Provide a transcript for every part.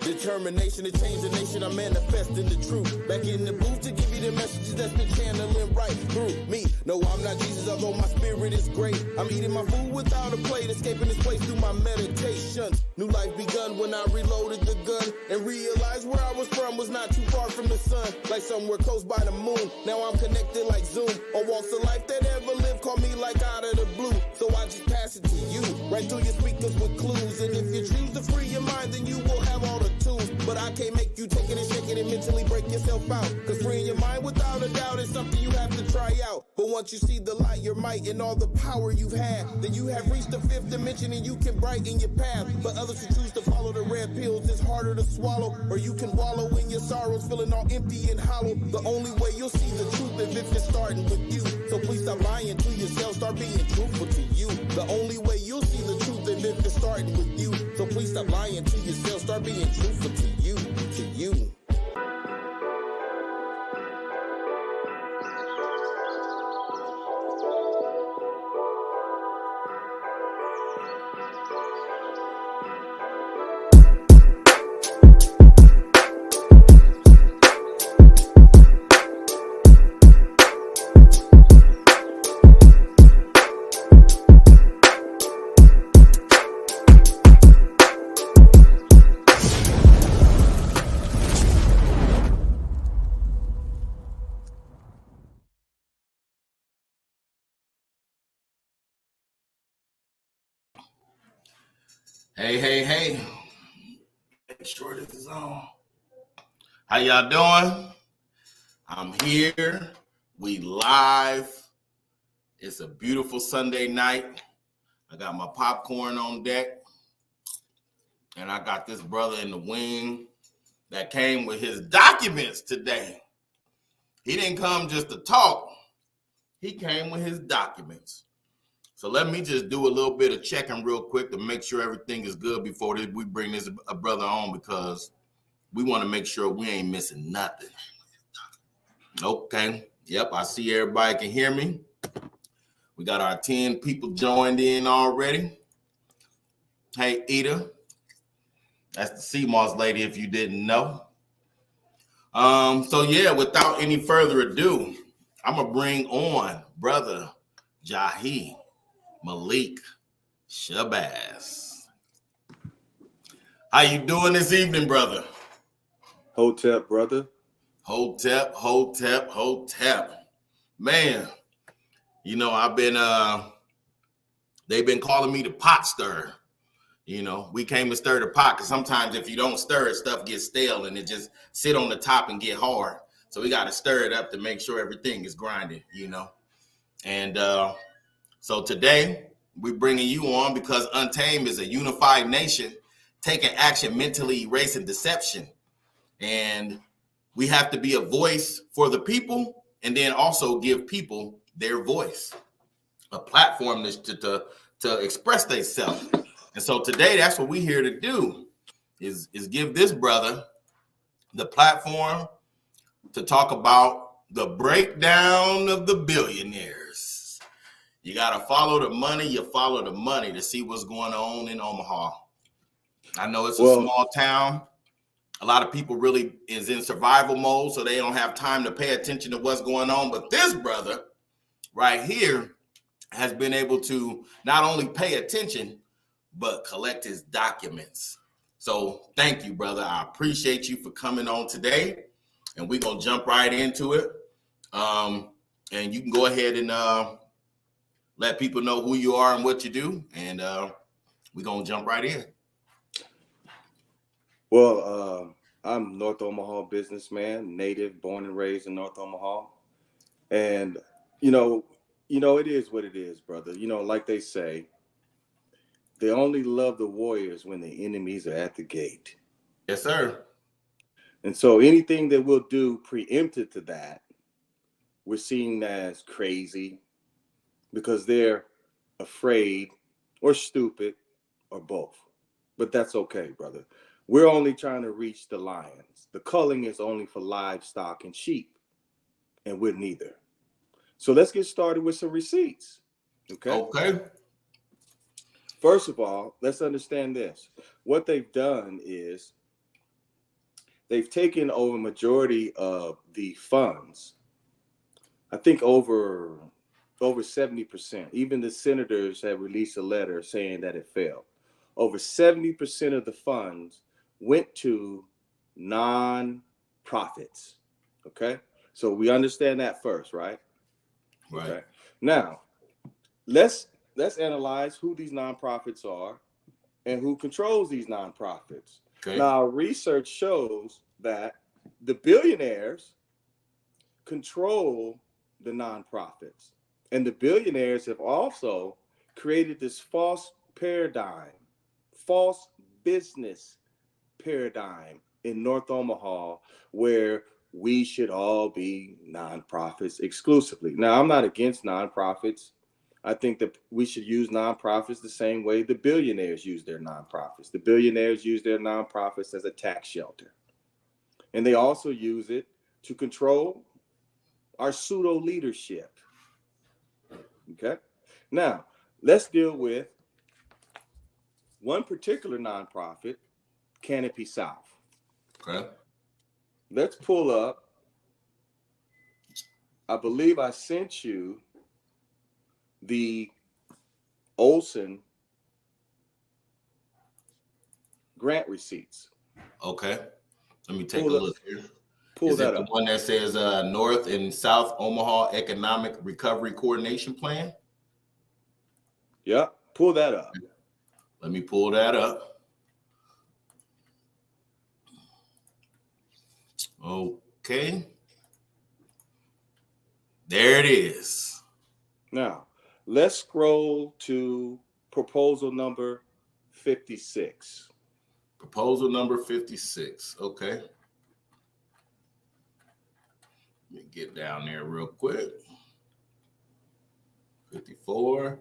Determination to change the nation, I'm manifesting the truth. Back in the booth to give you the messages that's been channeling right through me. No, I'm not Jesus, although my spirit is great. I'm eating my food without a plate, escaping this place through my meditations. New life begun when I reloaded the gun and realized where I was from was not too far from the sun. Like somewhere close by the moon. Now I'm connected like Zoom. On walks of life that ever lived, call me like out of the blue. So I just pass it to you, right through your speakers with clues. And if you choose to free your mind, then you will have all the tools. But I can't make you take it and shake it and mentally break yourself out. Cause freeing your mind without a doubt is something you have to try out. But once you see the light, your might, and all the power you've had, then you have reached the fifth dimension and you can brighten your path. But others who choose to follow the red pills, it's harder to swallow. Or you can wallow in your sorrows, feeling all empty and hollow. The only way you'll see the truth is if it's starting with you. So please stop lying to yourself, start being truthful to you. The only way you'll see the truth is if it's starting with you. So please stop lying to yourself, start being truthful to you, to you. Hey. Make sure this is on. How y'all doing? I'm here. We live. It's a beautiful Sunday night. I got my popcorn on deck. And I got this brother in the wing that came with his documents today. He didn't come just to talk. He came with his documents. So let me just do a little bit of checking real quick to make sure everything is good before we bring this brother on, because we want to make sure we ain't missing nothing. Okay. Yep, I see everybody can hear me. We got our 10 people joined in already. Hey, Ida. That's the CMOS lady, if you didn't know. So yeah, without any further ado, I'm going to bring on brother Jahi Malik Shabazz. How you doing this evening, brother? Hotep, brother. Hotep. Man, you know, I've been they've been calling me the pot stirrer. You know, we came to stir the pot because sometimes if you don't stir it, stuff gets stale and it just sit on the top and get hard. So we got to stir it up to make sure everything is grinded, you know. And so today we're bringing you on because Untamed is a unified nation taking action, mentally erasing deception. And we have to be a voice for the people and then also give people their voice, a platform to express themselves. And so today, that's what we're here to do, is give this brother the platform to talk about the breakdown of the billionaires. You got to follow the money. You follow the money to see what's going on in Omaha. I know it's a small town. A lot of people really is in survival mode, so they don't have time to pay attention to what's going on. But this brother right here has been able to not only pay attention, but collect his documents. So thank you, brother. I appreciate you for coming on today. And we're going to jump right into it. And you can go ahead and let people know who you are and what you do. And we're going to jump right in. Well, I'm North Omaha businessman, native, born and raised in North Omaha. And, you know, it is what it is, brother. You know, like they say, they only love the warriors when the enemies are at the gate. Yes, sir. And so anything that we'll do preempted to that, we're seen as crazy because they're afraid or stupid or both. But that's okay, brother. We're only trying to reach the lions. The culling is only for livestock and sheep, and we're neither. So let's get started with some receipts. Okay. First of all, let's understand this. What they've done is they've taken over majority of the funds. I think over 70%. Even the senators have released a letter saying that it failed. Over 70% of the funds went to non-profits. Okay, so we understand that first, right? Right. Okay. Now, let's analyze who these nonprofits are and who controls these nonprofits. Okay. Now, research shows that the billionaires control the nonprofits, and the billionaires have also created this false paradigm, false business paradigm in North Omaha, where we should all be nonprofits exclusively. Now, I'm not against nonprofits. I think that we should use nonprofits the same way the billionaires use their nonprofits. The billionaires use their nonprofits as a tax shelter. And they also use it to control our pseudo leadership. Okay. Now, let's deal with one particular nonprofit, Canopy South. Okay. Let's pull up. I believe I sent you the Olson grant receipts. Okay. Let me take a look here. Pull Is that it the up. one that says North and South Omaha Economic Recovery Coordination Plan? Yeah, pull that up. Let me pull that up. Okay. There it is. Now, let's scroll to proposal number 56. Proposal number 56. Okay. Let me get down there real quick. 54,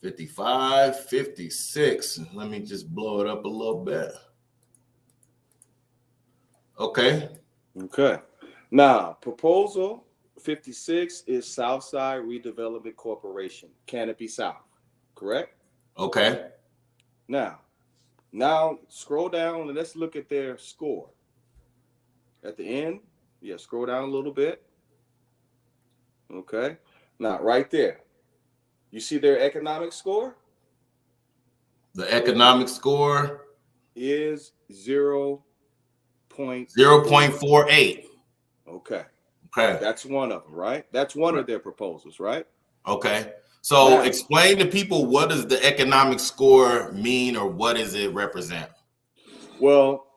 55, 56. Let me just blow it up a little bit. Okay. Okay. Now, proposal 56 is Southside Redevelopment Corporation, Canopy South, correct? Okay. Now scroll down and let's look at their score. At the end, scroll down a little bit. Okay. Now, right there, you see their economic score? The economic score is 0.48. 0.48. Okay. Okay. That's one of them, right? That's one of their proposals, right? Okay. So explain to people, what does the economic score mean, or what does it represent? Well,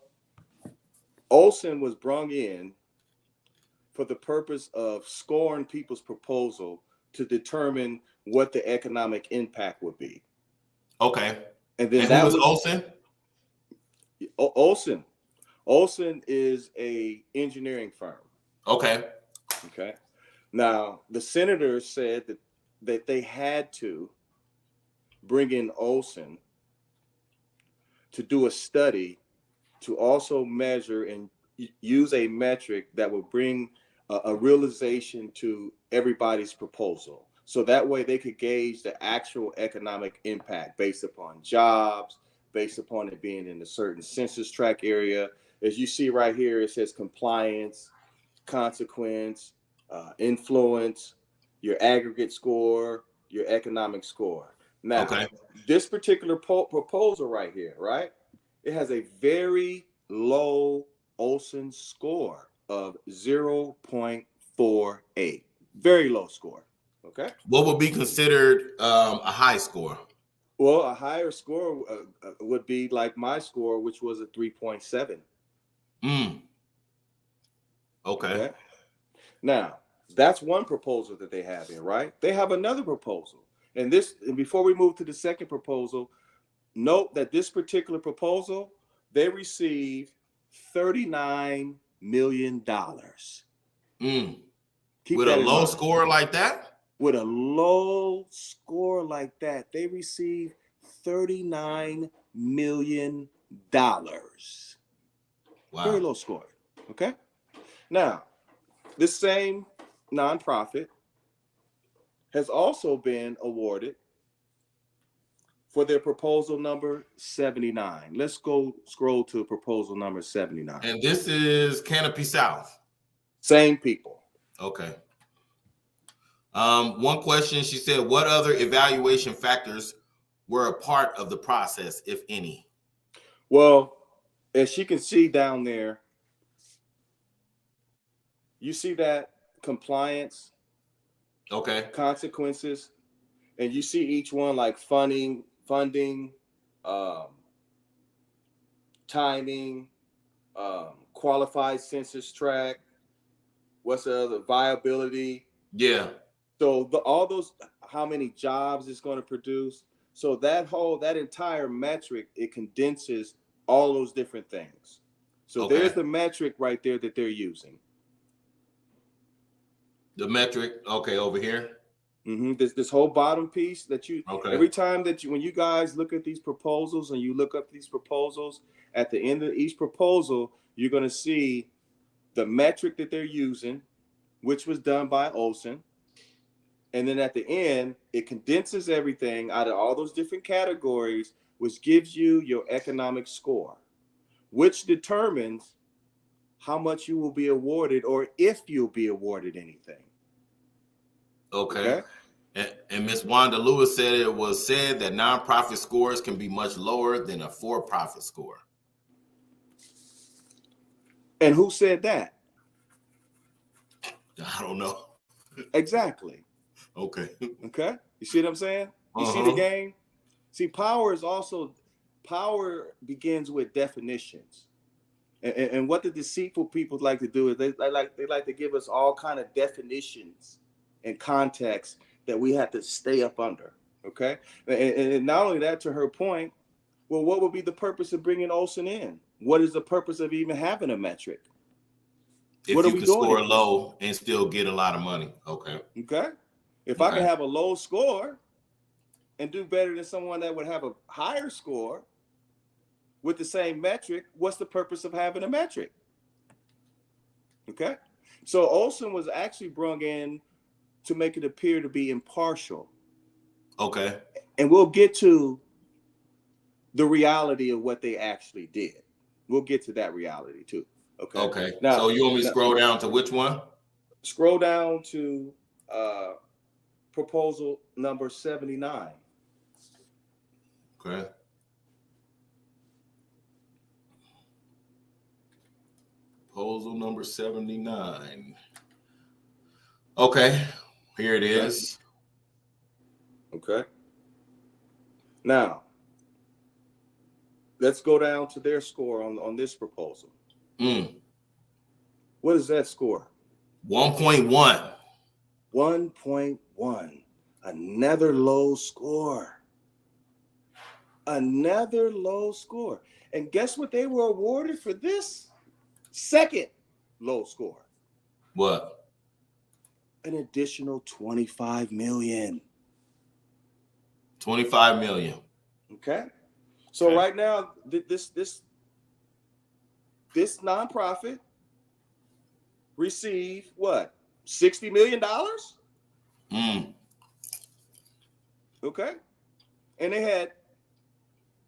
Olson was brought in for the purpose of scoring people's proposal to determine what the economic impact would be. Okay. And then who is Olson? Olson is a engineering firm. Okay. Okay. Now, the senators said that they had to bring in Olson to do a study to also measure and use a metric that would bring a realization to everybody's proposal. So that way they could gauge the actual economic impact based upon jobs, based upon it being in a certain census tract area. As you see right here, it says compliance, consequence, influence, your aggregate score, your economic score. Now, this particular proposal right here, right? It has a very low Olson score of 0.48. Very low score. Okay. What would be considered a high score? Well, a higher score would be like my score, which was a 3.7. Okay. Now, that's one proposal that they have here, right? They have another proposal. And before we move to the second proposal, note that this particular proposal, they received $39 million. With a low score like that? With a low score like that, they received $39 million. Wow. Very low score. Okay. Now, this same nonprofit has also been awarded for their proposal number 79. Let's go scroll to proposal number 79. And this is Canopy South. Same people. Okay. One question, she said, what other evaluation factors were a part of the process, if any? Well, as you can see down there, you see that compliance, Okay. consequences, and you see each one like funding, timing, qualified census tract, what's the other, viability. Yeah. So all those, how many jobs it's going to produce. So that entire metric, it condenses all those different things. So Okay. there's the metric right there that they're using. The metric, okay, over here. This whole bottom piece that you, okay. Every time that when you guys look at these proposals and you look up these proposals, at the end of each proposal, you're going to see the metric that they're using, which was done by Olson. And then at the end, it condenses everything out of all those different categories, which gives you your economic score, which determines how much you will be awarded or if you'll be awarded anything. Okay. And Ms. Wanda Lewis said it was said that nonprofit scores can be much lower than a for-profit score. And who said that? I don't know. Exactly. Okay. Okay. You see what I'm saying? You see the game? See, power begins with definitions. And what the deceitful people like to do is they like to give us all kind of definitions and context that we have to stay up under. Okay. And not only that, to her point, well, what would be the purpose of bringing Olson in? What is the purpose of even having a metric? If what you can score low and still get a lot of money. Okay. Okay. If I can have a low score and do better than someone that would have a higher score with the same metric, what's the purpose of having a metric? Okay. So Olson was actually brought in to make it appear to be impartial. Okay. And we'll get to the reality of what they actually did. We'll get to that reality too. Okay. Okay. Now, so you want me to scroll down to which one? Scroll down to proposal number 79. Okay. Proposal number 79. Okay. Here it is. Okay. Now, let's go down to their score on this proposal. What is that score? 1.1. 1.1. Another low score. Another low score. And guess what they were awarded for this second low score? What? An additional $25 million. 25 million. Okay. So right now, this nonprofit received what? $60 million? Okay. And they had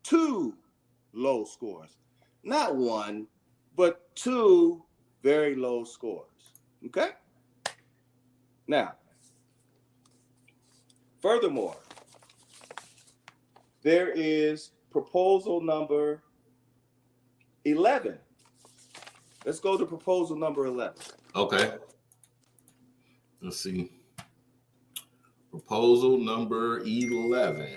2 low scores. Not 1, but 2 very low scores. Okay. Now, furthermore, there is proposal number 11. Let's go to proposal number 11. Okay. Let's see. Proposal number 11.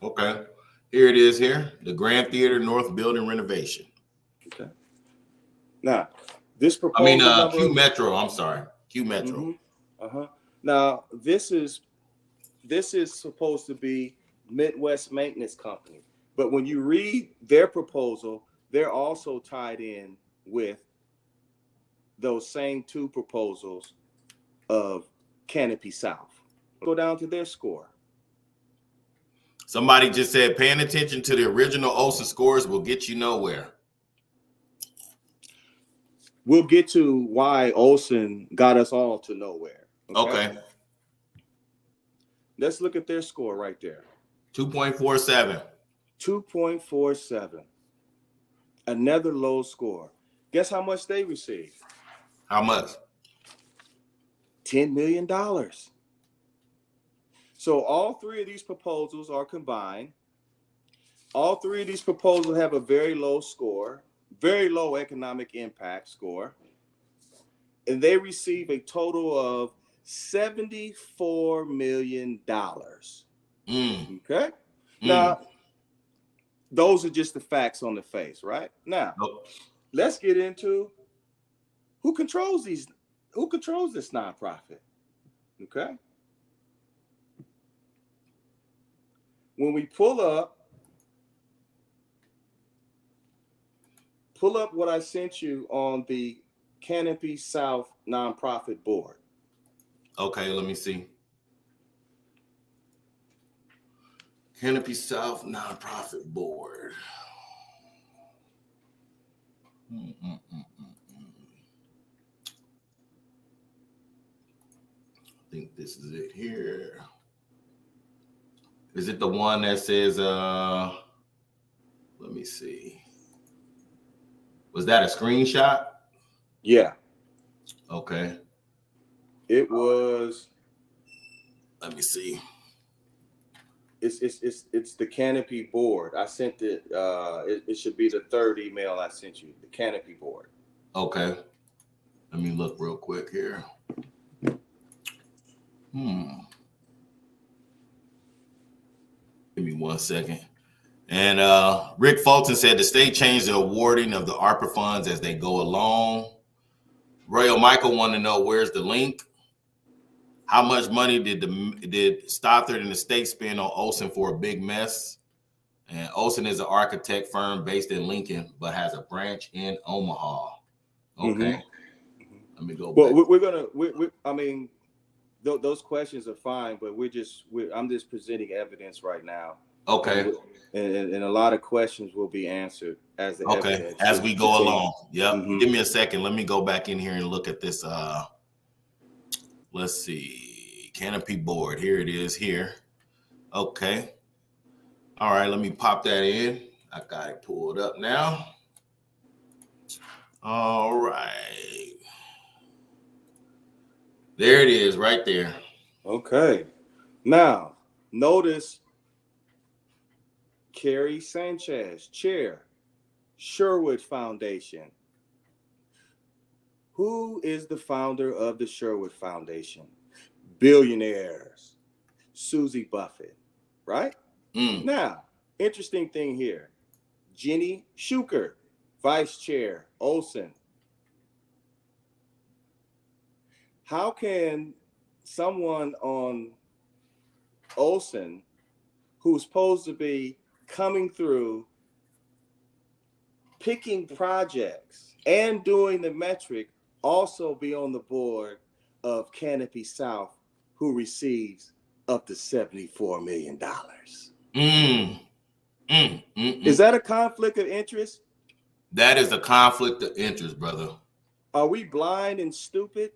Okay. Here it is here. The Grand Theater North building renovation. Okay. Now, this proposal Q Metro. I'm sorry. Q Metro. Now, this is supposed to be Midwest Maintenance Company. But when you read their proposal, they're also tied in with those same 2 proposals of Canopy South. Go down to their score. Somebody just said paying attention to the original Olson scores will get you nowhere. We'll get to why Olson got us all to nowhere. Okay. Let's look at their score right there. 2.47. 2.47. Another low score. Guess how much they received? How much? $10 million. So all three of these proposals are combined. All three of these proposals have a very low score, very low economic impact score. And they receive a total of $74 million. Okay? Now, those are just the facts on the face, right? Now, let's get into who controls this nonprofit. Okay? When we pull up what I sent you on the Canopy South nonprofit board. Okay, let me see. Canopy South nonprofit board. I think this is it here. Is it the one that says, let me see. Was that a screenshot? Yeah. Okay. It was. Let me see. It's the Canopy board. I sent it. It should be the third email I sent you. The Canopy board. Okay. Let me look real quick here. Give me 1 second. And Rick Fulton said the state changed the awarding of the ARPA funds as they go along. Royal Michael wanted to know where's the link. How much money did Stothard and the state spend on Olson for a big mess? And Olson is an architect firm based in Lincoln, but has a branch in Omaha. Okay. Let me go back. Well, we're gonna. I mean, those questions are fine, but I'm just presenting evidence right now. Okay. And a lot of questions will be answered as the evidence as we go along. Yep. Give me a second. Let me go back in here and look at this. Let's see. Canopy board. Here it is here. Okay. All right. Let me pop that in. I got it pulled up now. All right. There it is right there. Okay. Now, notice Carrie Sanchez, chair, Sherwood Foundation. Who is the founder of the Sherwood Foundation? Billionaires, Susie Buffett, right? Now, interesting thing here. Jenny Schuker, vice chair, Olson. How can someone on Olson, who's supposed to be coming through, picking projects and doing the metric, also be on the board of Canopy South, who receives up to $74 million? Is that a conflict of interest? That is a conflict of interest, brother. Are we blind and stupid?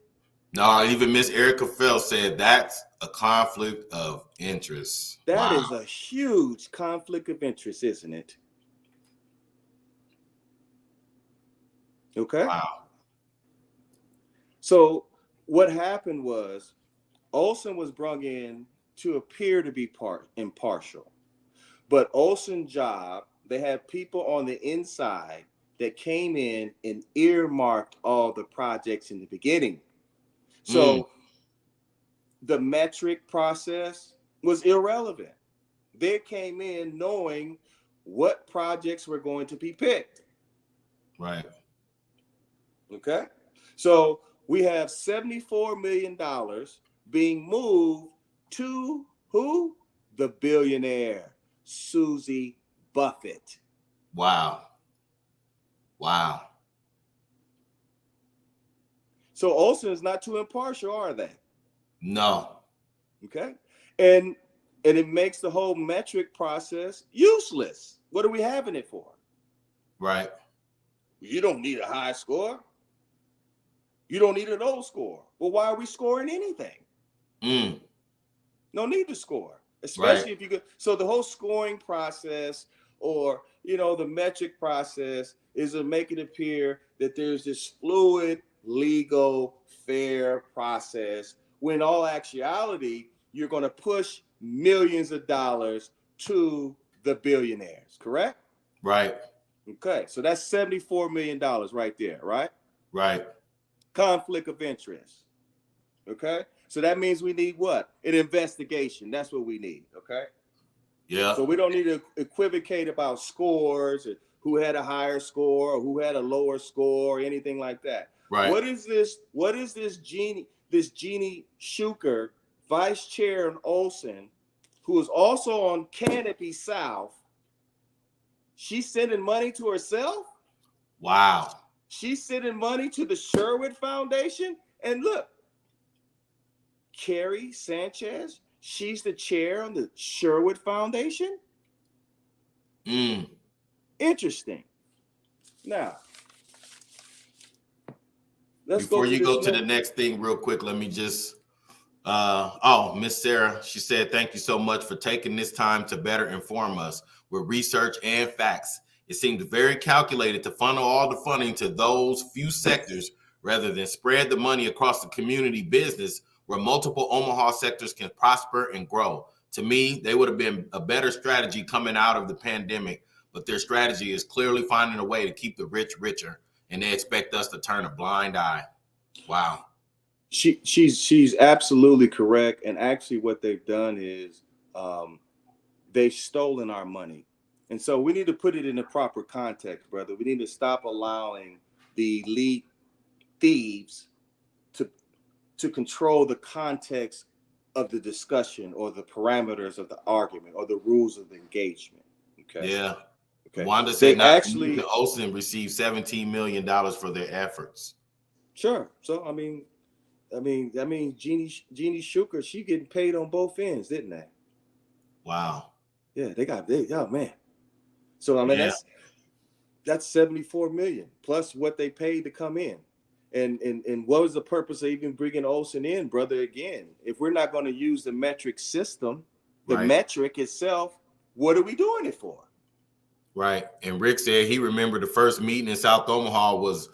No, even Miss Erica Fell said that's a conflict of interest. That is a huge conflict of interest, isn't it? Okay. Wow. So what happened was Olson was brought in to appear to be impartial. But Olson's job, they had people on the inside that came in and earmarked all the projects in the beginning. So the metric process was irrelevant. They came in knowing what projects were going to be picked. Right. Okay. So we have $74 million being moved to who? The billionaire, Susie Buffett. Wow. So Olson is not too impartial, are they? No. Okay. And it makes the whole metric process useless. What are we having it for? Right. You don't need a high score. You don't need a low score. Well, why are we scoring anything? No need to score, Right. especially if you go. So the whole scoring process, or the metric process, is to make it appear that there's this fluid, legal, fair process, when in all actuality, you're going to push millions of dollars to the billionaires, correct? Right. Okay, so that's $74 million right there, right? Right. Conflict of interest. Okay, so that means we need what? An investigation. That's what we need. Okay. Yeah. So we don't need to equivocate about scores, or who had a higher score or who had a lower score or anything like that. Right. What is this? What is this Jeannie Shuker, vice chair in Olson, who is also on Canopy South? She's sending money to herself. Wow. She's sending money to the Sherwood Foundation. And look, Carrie Sanchez, she's the chair on the Sherwood Foundation. Interesting. Now, before you go to the next thing real quick, let me just Miss Sarah, she said, thank you so much for taking this time to better inform us with research and facts. It seems very calculated to funnel all the funding to those few sectors rather than spread the money across the community business where multiple Omaha sectors can prosper and grow. To me, they would have been a better strategy coming out of the pandemic, but their strategy is clearly finding a way to keep the rich richer, and they expect us to turn a blind eye. Wow. She's absolutely correct. And actually what they've done is they've stolen our money. And so we need to put it in the proper context, brother. We need to stop allowing the elite thieves to control the context of the discussion or the parameters of the argument or the rules of the engagement. Okay. Yeah. Okay. Wanda said actually Olsen received $17 million for their efforts. Sure. So I mean, Jeannie Shuker, she getting paid on both ends, didn't they? Wow. Yeah, oh man. So I mean, that's 74 million plus what they paid to come in. And what was the purpose of even bringing Olsen in, brother? Again, if we're not going to use the metric system, the metric itself, what are we doing it for? Right. And Rick said he remembered the first meeting in South Omaha was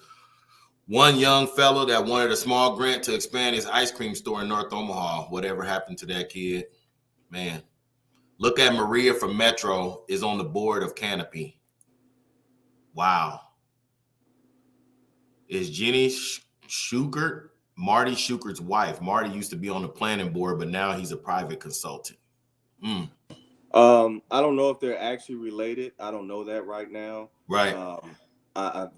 one young fellow that wanted a small grant to expand his ice cream store in North Omaha. Whatever happened to that kid? Man. Look at Maria from Metro is on the board of Canopy. Wow. Is Jenny Schukert Marty Schukert's wife? Marty used to be on the planning board, but now he's a private consultant. I don't know if they're actually related. I don't know that right now. Right. I've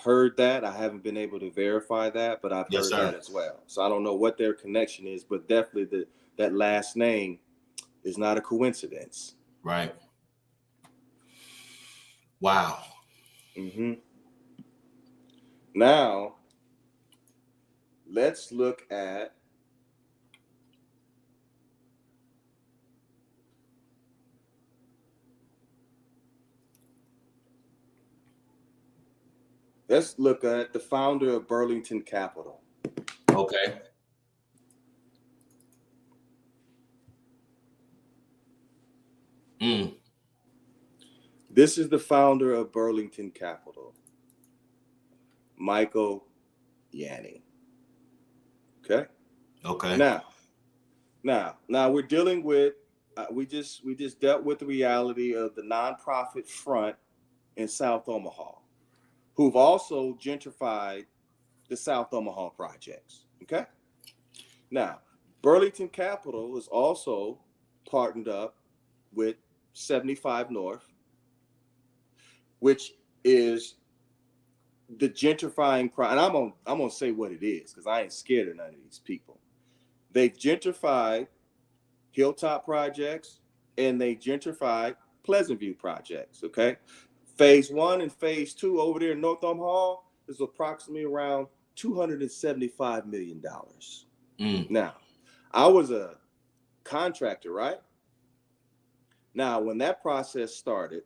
heard that. I haven't been able to verify that, but I've heard that as well. So I don't know what their connection is, but definitely that last name is not a coincidence. Right. Wow. Mm-hmm. Now, let's look at the founder of Burlington Capital. Okay. This is the founder of Burlington Capital, Michael Yanni. Okay. Okay. Now we're dealing with we just dealt with the reality of the nonprofit front in South Omaha, who've also gentrified the South Omaha projects. Okay. Now, Burlington Capital is also partnered up with 75 North, which is the gentrifying and I'm gonna say what it is because I ain't scared of none of these people. They've gentrified Hilltop projects and they gentrified Pleasant View projects. Okay, phase 1 and phase 2 over there in North Omaha is approximately around $275 million. Now, I was a contractor, right? Now, when that process started,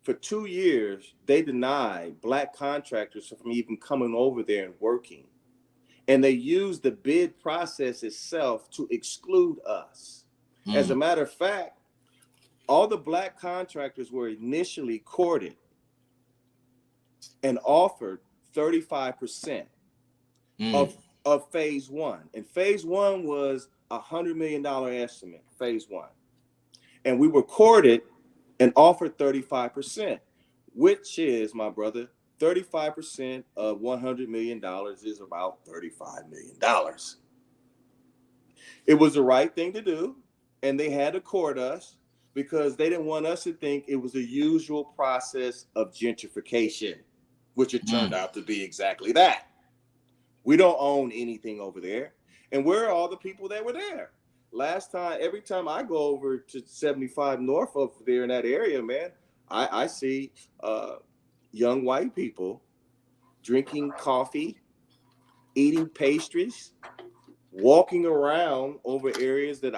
for 2 years, they denied Black contractors from even coming over there and working. And they used the bid process itself to exclude us. As a matter of fact, all the black contractors were initially courted and offered 35% of phase one. And phase one was $100 million estimate, phase one. And we were courted and offered 35%, which is, my brother, 35% of $100 million is about $35 million. It was the right thing to do, and they had to court us because they didn't want us to think it was the usual process of gentrification, which it turned out to be exactly that. We don't own anything over there. And where are all the people that were there? Last time, every time I go over to 75 North over there in that area, man, I see young white people drinking coffee, eating pastries, walking around over areas that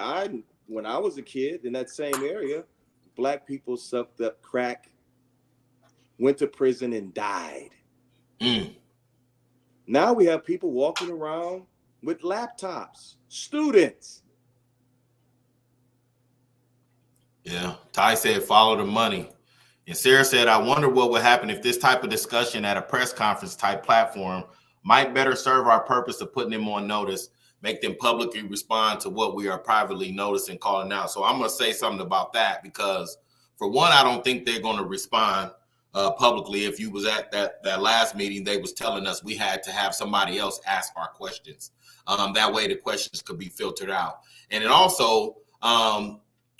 when I was a kid in that same area, black people sucked up crack, went to prison and died. Now we have people walking around with laptops, students. Yeah, Ty said, follow the money. And Sarah said, I wonder what would happen if this type of discussion at a press conference type platform might better serve our purpose of putting them on notice, make them publicly respond to what we are privately noticing, calling out. So I'm going to say something about that because, for one, I don't think they're going to respond publicly. If you was at that last meeting, they was telling us we had to have somebody else ask our questions. That way the questions could be filtered out. And it also,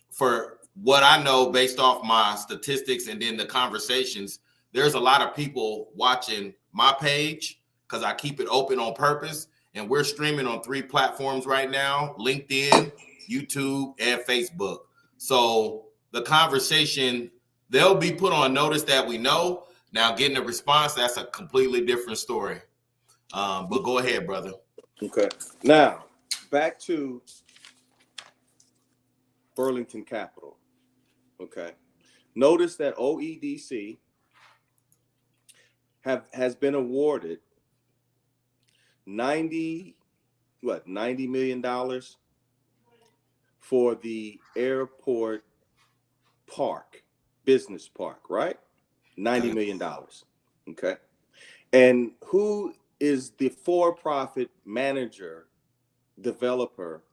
for what I know based off my statistics and then the conversations, there's a lot of people watching my page because I keep it open on purpose. And we're streaming on 3 platforms right now: LinkedIn, YouTube, and Facebook. So the conversation, they'll be put on notice that we know. Now, getting a response, that's a completely different story. But go ahead, brother. Okay. Now, back to Burlington Capital. Okay. Notice that OEDC has been awarded $90 million for the airport park, business park, right? $90 million. Okay. And who is the for-profit manager, developer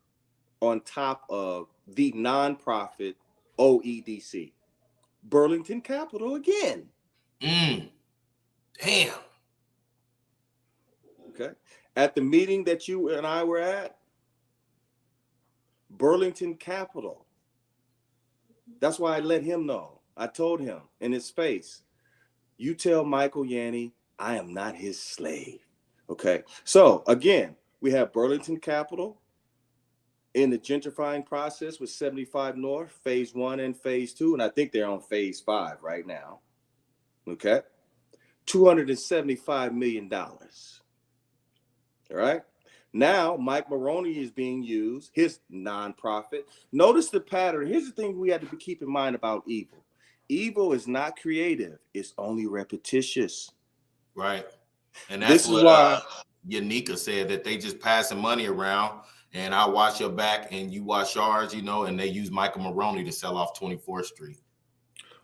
on top of the nonprofit OEDC? Burlington Capital again. Damn. Okay. At the meeting that you and I were at, Burlington Capital. That's why I let him know. I told him in his face, you tell Michael Yanni, I am not his slave. Okay. So again, we have Burlington Capital in the gentrifying process with 75 North, phase 1 and phase 2. And I think they're on phase 5 right now. Okay. $275 million. All right. Now, Mike Maroney is being used, his nonprofit. Notice the pattern. Here's the thing we have to keep in mind about evil. Evil is not creative. It's only repetitious. Right. And that's why Yanika said, that they just passing money around and I watch your back and you watch ours, and they use Michael Maroney to sell off 24th Street.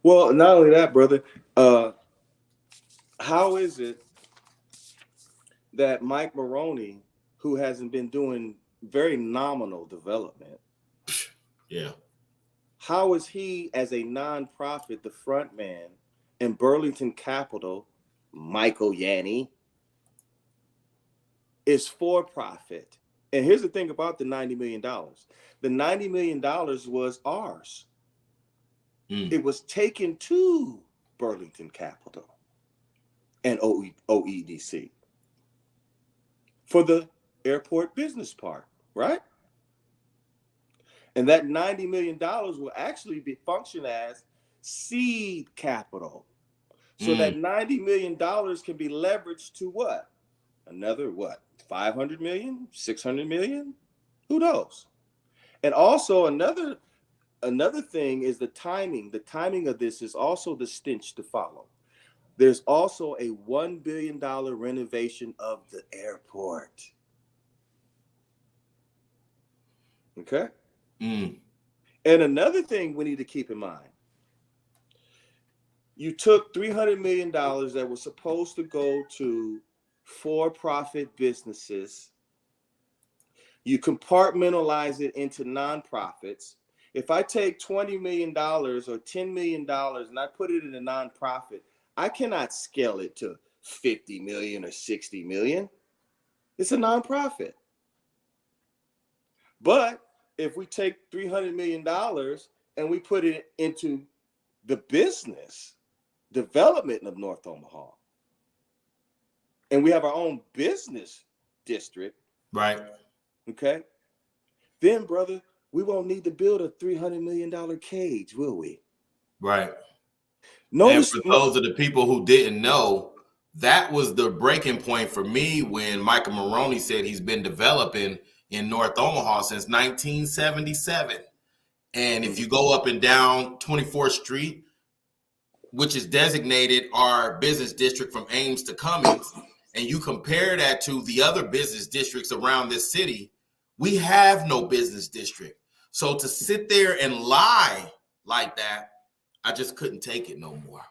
Well, not only that, brother, how is it that Mike Maroney, who hasn't been doing very nominal development, how is he, as a nonprofit, the front man in Burlington Capital, Michael Yanni, is for profit? And here's the thing about the $90 million. The $90 million was ours. It was taken to Burlington Capital and OEDC for the airport business park, right? And that $90 million will actually function as seed capital. So that $90 million can be leveraged to what? Another what? 500 million, 600 million? Who knows? And also another thing is the timing. The timing of this is also the stench to follow. There's also a $1 billion renovation of the airport. Okay. Mm. And another thing we need to keep in mind, you took $300 million that was supposed to go to for-profit businesses. You compartmentalize it into nonprofits. If I take $20 million or $10 million and I put it in a nonprofit, I cannot scale it to 50 million or 60 million. It's a nonprofit. But if we take $300 million and we put it into the business development of North Omaha, and we have our own business district, Right. okay, then, brother, we won't need to build a $300 million cage, will we? Right. Notice, And for those of the people who didn't know, that was the breaking point for me when Michael Maroney said he's been developing in North Omaha since 1977. And if you go up and down 24th Street, which is designated our business district from Ames to Cummings, and you compare that to the other business districts around this city, we have no business district. So to sit there and lie like that, I just couldn't take it no more.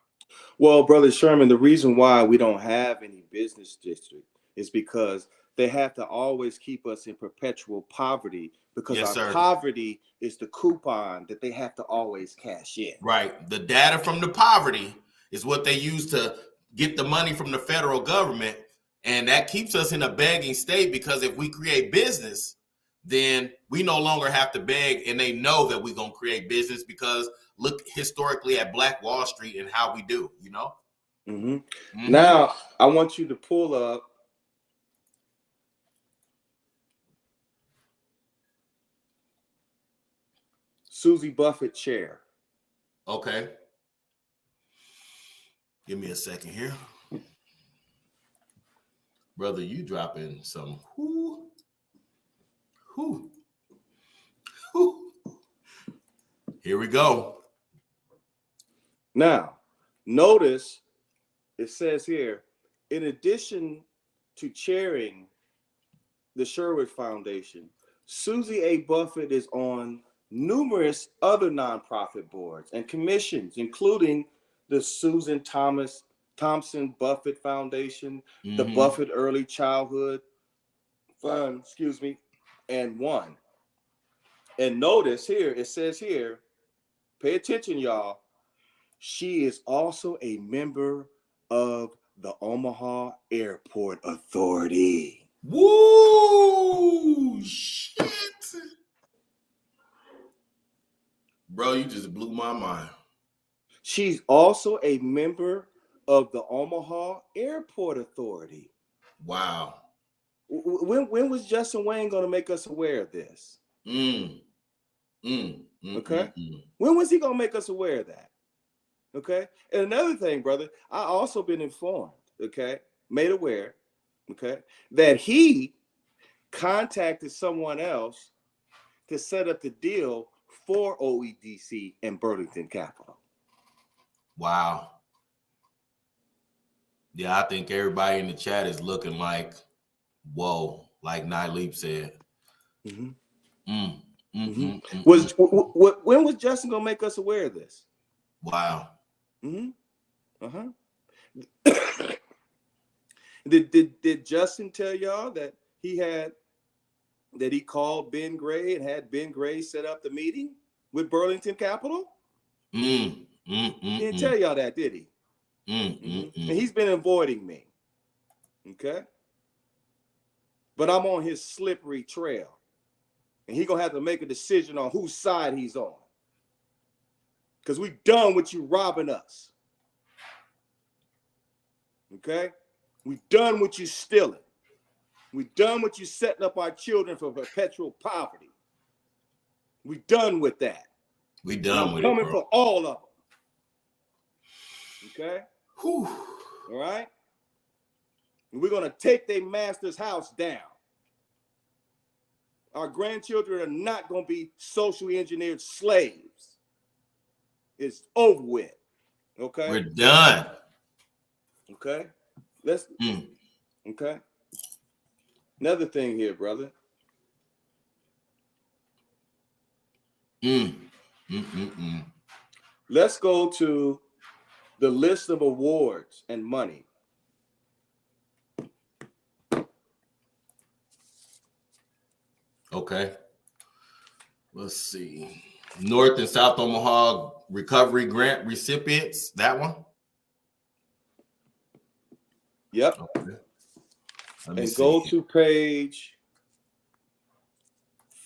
well, brother Sherman, the reason why we don't have any business district is because they have to always keep us in perpetual poverty, because Yes, our sir. poverty is the coupon that they have to always cash in. Right. The data from the poverty is what they use to get the money from the federal government. And that keeps us in a begging state, because if we create business, then we no longer have to beg, and they know that we're going to create business, because look historically at Black Wall Street and how we do, you know? Mm-hmm. Mm-hmm. Now, I want you to pull up Susie Buffett chair. Okay. Give me a second here. Brother, you dropping some whoo. Here we go. Now, notice it says here, in addition to chairing the Sherwood Foundation, Susie A. Buffett is on numerous other nonprofit boards and commissions, including the Susan Thompson Buffett Foundation, the Buffett Early Childhood Fund, and one. And notice here, it says here, pay attention, y'all. She is also a member of the Omaha Airport Authority. Woo! Shit. Bro, you just blew my mind. She's also a member of the Omaha Airport Authority. Wow. When was Justin Wayne going to make us aware of this? Okay. When was he going to make us aware of that? Okay. And another thing, brother, I also been informed, okay, made aware, okay, that he contacted someone else to set up the deal for OEDC and Burlington Capital. Wow. Yeah, I think everybody in the chat is looking like, whoa, like Nyleep said. When was Justin gonna make us aware of this? Wow. Did Justin tell y'all that he called Ben Gray and had Ben Gray set up the meeting with Burlington Capital? He didn't tell y'all that, did he? And he's been avoiding me. Okay. But I'm on his slippery trail. And he's gonna have to make a decision on whose side he's on. Because we done with you robbing us. Okay? We done with you stealing. We done with you setting up our children for perpetual poverty. We done with that. We done with it, coming bro. for all of them. Okay? Whew. All right? And we're gonna take their master's house down. Our grandchildren are not going to be socially engineered slaves. It's over with. Okay? We're done. Okay? Okay? Another thing here, brother. Let's go to the list of awards and money. Okay. Let's see. North and South Omaha Recovery Grant recipients. That one? Yep. Okay. And go to page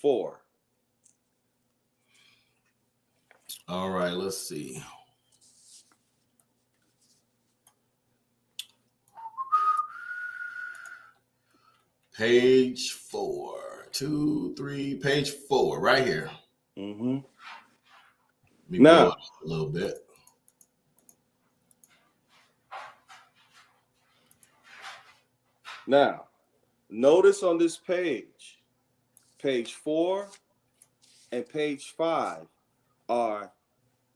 4. All right, let's see. Page 4. 2, 3, page 4, right here. Mm-hmm. Let me blow it a little bit. Now, notice on this page 4 and page 5 are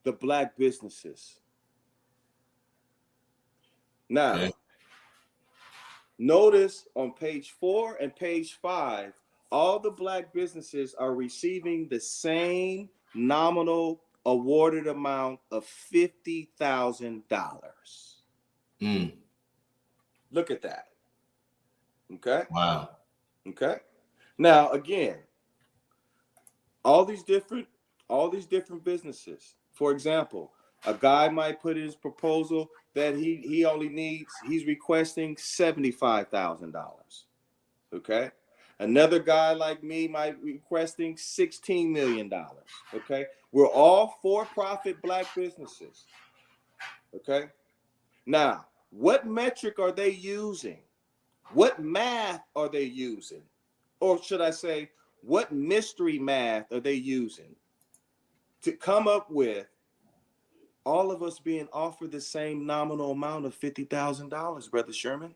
the black businesses. Now, okay. Notice on page 4 and page 5, all the black businesses are receiving the same nominal awarded amount of $50,000. Look at that. Okay. Wow. Okay. Now, again, all these different businesses. For example, a guy might put in his proposal that he's requesting $75,000. Okay. Another guy like me might be requesting $16 million. Okay. We're all for-profit black businesses. Okay. Now, what metric are they using? What math are they using? Or should I say, what mystery math are they using to come up with all of us being offered the same nominal amount of $50,000, Brother Sherman?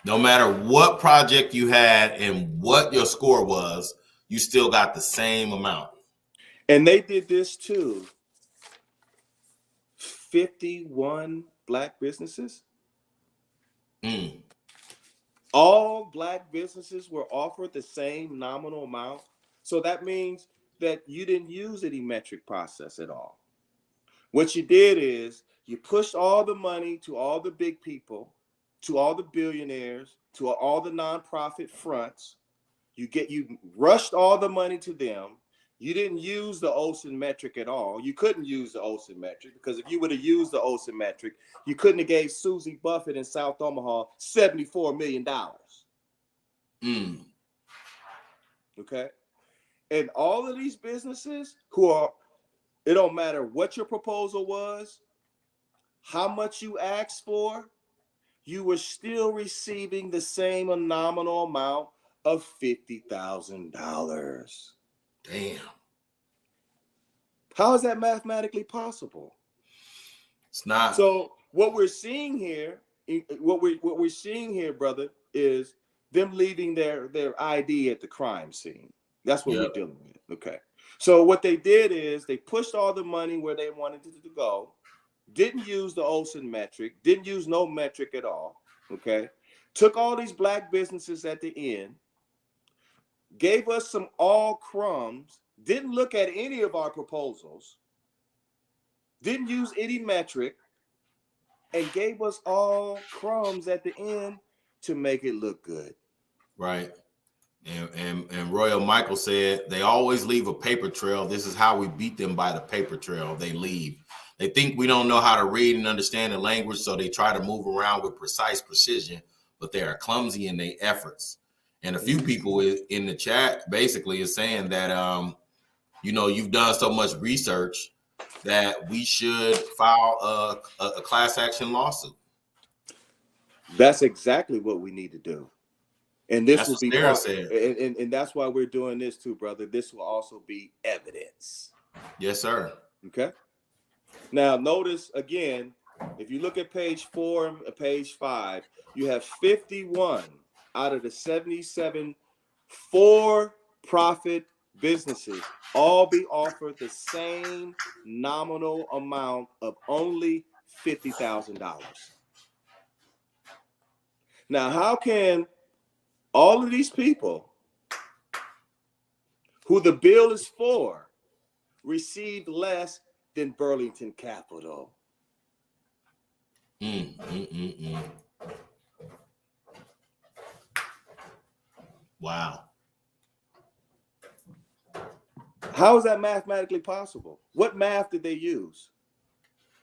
No matter what project you had and what your score was, you still got the same amount. And they did this to 51 black businesses. All black businesses were offered the same nominal amount. So that means that you didn't use any metric process at all. What you did is you pushed all the money to all the big people, to all the billionaires, to all the nonprofit fronts. You rushed all the money to them. You didn't use the Olsen metric at all. You couldn't use the Olsen metric because if you would have used the Olsen metric, you couldn't have gave Susie Buffett in South Omaha $74 million. Okay. And all of these businesses it don't matter what your proposal was, how much you asked for, you were still receiving the same nominal amount of $50,000. Damn. How is that mathematically possible? It's not. So what we're seeing here, brother, is them leaving their ID at the crime scene. That's what we're dealing with. Okay. So what they did is they pushed all the money where they wanted it to go, didn't use the Olsen metric, didn't use no metric at all. Okay. Took all these black businesses at the end, gave us some all crumbs, didn't look at any of our proposals, didn't use any metric, and gave us all crumbs at the end to make it look good. Right. And Royal Michael said they always leave a paper trail. This is how we beat them, by the paper trail. They leave. They think we don't know how to read and understand the language, so they try to move around with precise precision, but they are clumsy in their efforts. And a few people in the chat basically is saying that, you've done so much research that we should file a class action lawsuit. That's exactly what we need to do. And this will be part, and that's why we're doing this too, brother. This will also be evidence. Yes, sir. Okay. Now, notice again, if you look at page 4 and page 5, you have 51 out of the 77 for-profit businesses all be offered the same nominal amount of only $50,000. Now, how can all of these people who the bill is for, received less than Burlington Capital. Wow. How is that mathematically possible? What math did they use?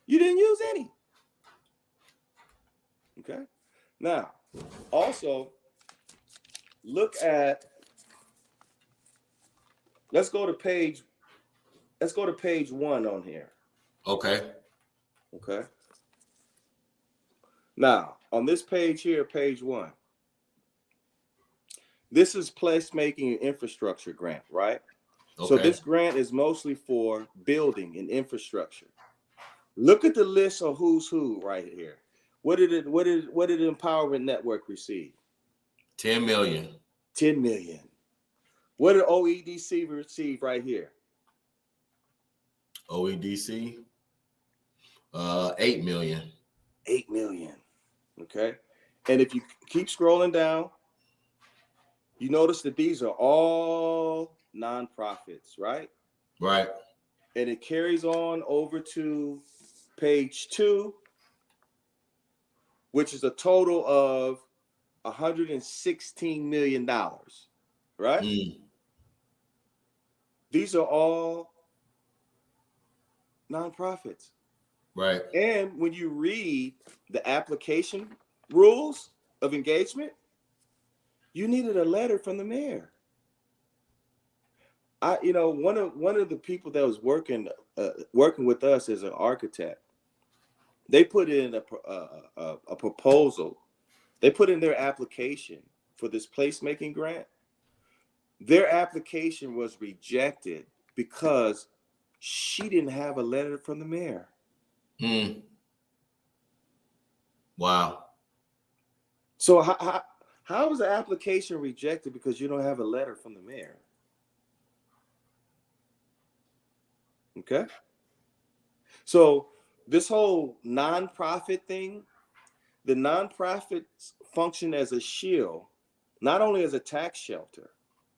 You didn't use any. Okay. Now, also, look at, let's go to page 1 on here. Okay. Okay. Now, on this page here, page 1, this is placemaking and infrastructure grant, right? Okay. So this grant is mostly for building and infrastructure. Look at the list of who's who right here. What did Empowerment Network receive? 10 million. 10 million. What did OEDC receive right here? OEDC, 8 million. 8 million. Okay. And if you keep scrolling down, you notice that these are all nonprofits, right? Right. And it carries on over to page 2, which is a total of $116 million, right? These are all nonprofits. Right. And when you read the application rules of engagement, you needed a letter from the mayor. One of the people that was working with us as an architect, they put in a proposal. They put in their application for this placemaking grant. Their application was rejected because she didn't have a letter from the mayor. Wow. So how was the application rejected because you don't have a letter from the mayor? Okay. So this whole nonprofit thing, the nonprofits function as a shield, not only as a tax shelter.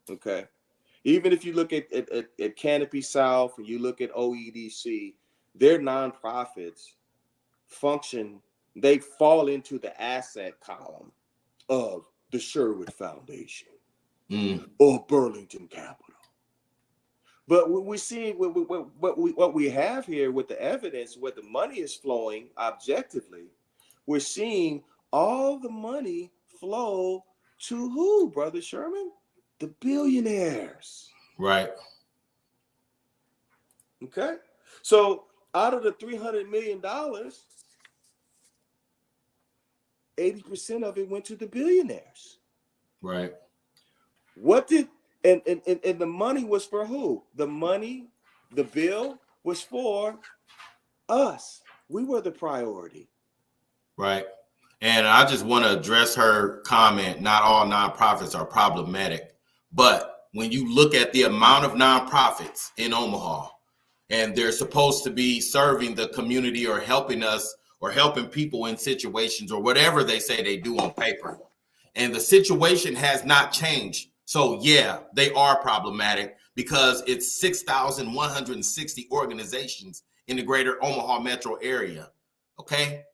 Okay. Even if you look at Canopy South and you look at OEDC, their nonprofits function, they fall into the asset column of the Sherwood Foundation or Burlington Capital. But what we see, what we have here with the evidence, where the money is flowing objectively, we're seeing all the money flow to who, Brother Sherman? The billionaires. Right. Okay. So out of the $300 million, 80% of it went to the billionaires. Right. What did and the money was for who? The bill was for us. We were the priority. Right. And I just want to address her comment. Not all nonprofits are problematic, but when you look at the amount of nonprofits in Omaha, and they're supposed to be serving the community or helping us or helping people in situations or whatever they say they do on paper, and the situation has not changed. So yeah, they are problematic because it's 6,160 organizations in the greater Omaha metro area. Okay.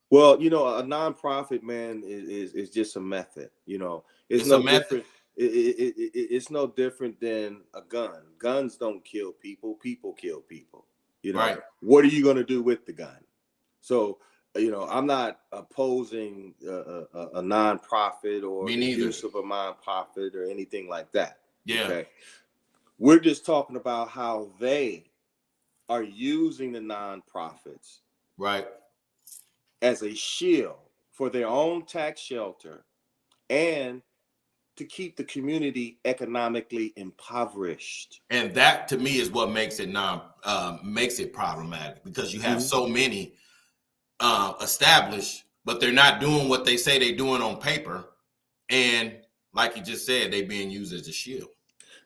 Well, a nonprofit, man, is just a method. It's no different. It's no different than a gun. Guns don't kill people. People kill people. Right. What are you going to do with the gun? So, I'm not opposing a nonprofit or the use of a nonprofit or anything like that. Yeah. Okay. We're just talking about how they are using the nonprofits. Right. As a shield for their own tax shelter and to keep the community economically impoverished. And that to me is what makes it problematic, because you have so many established, but they're not doing what they say they're doing on paper. And like you just said, they're being used as a shield.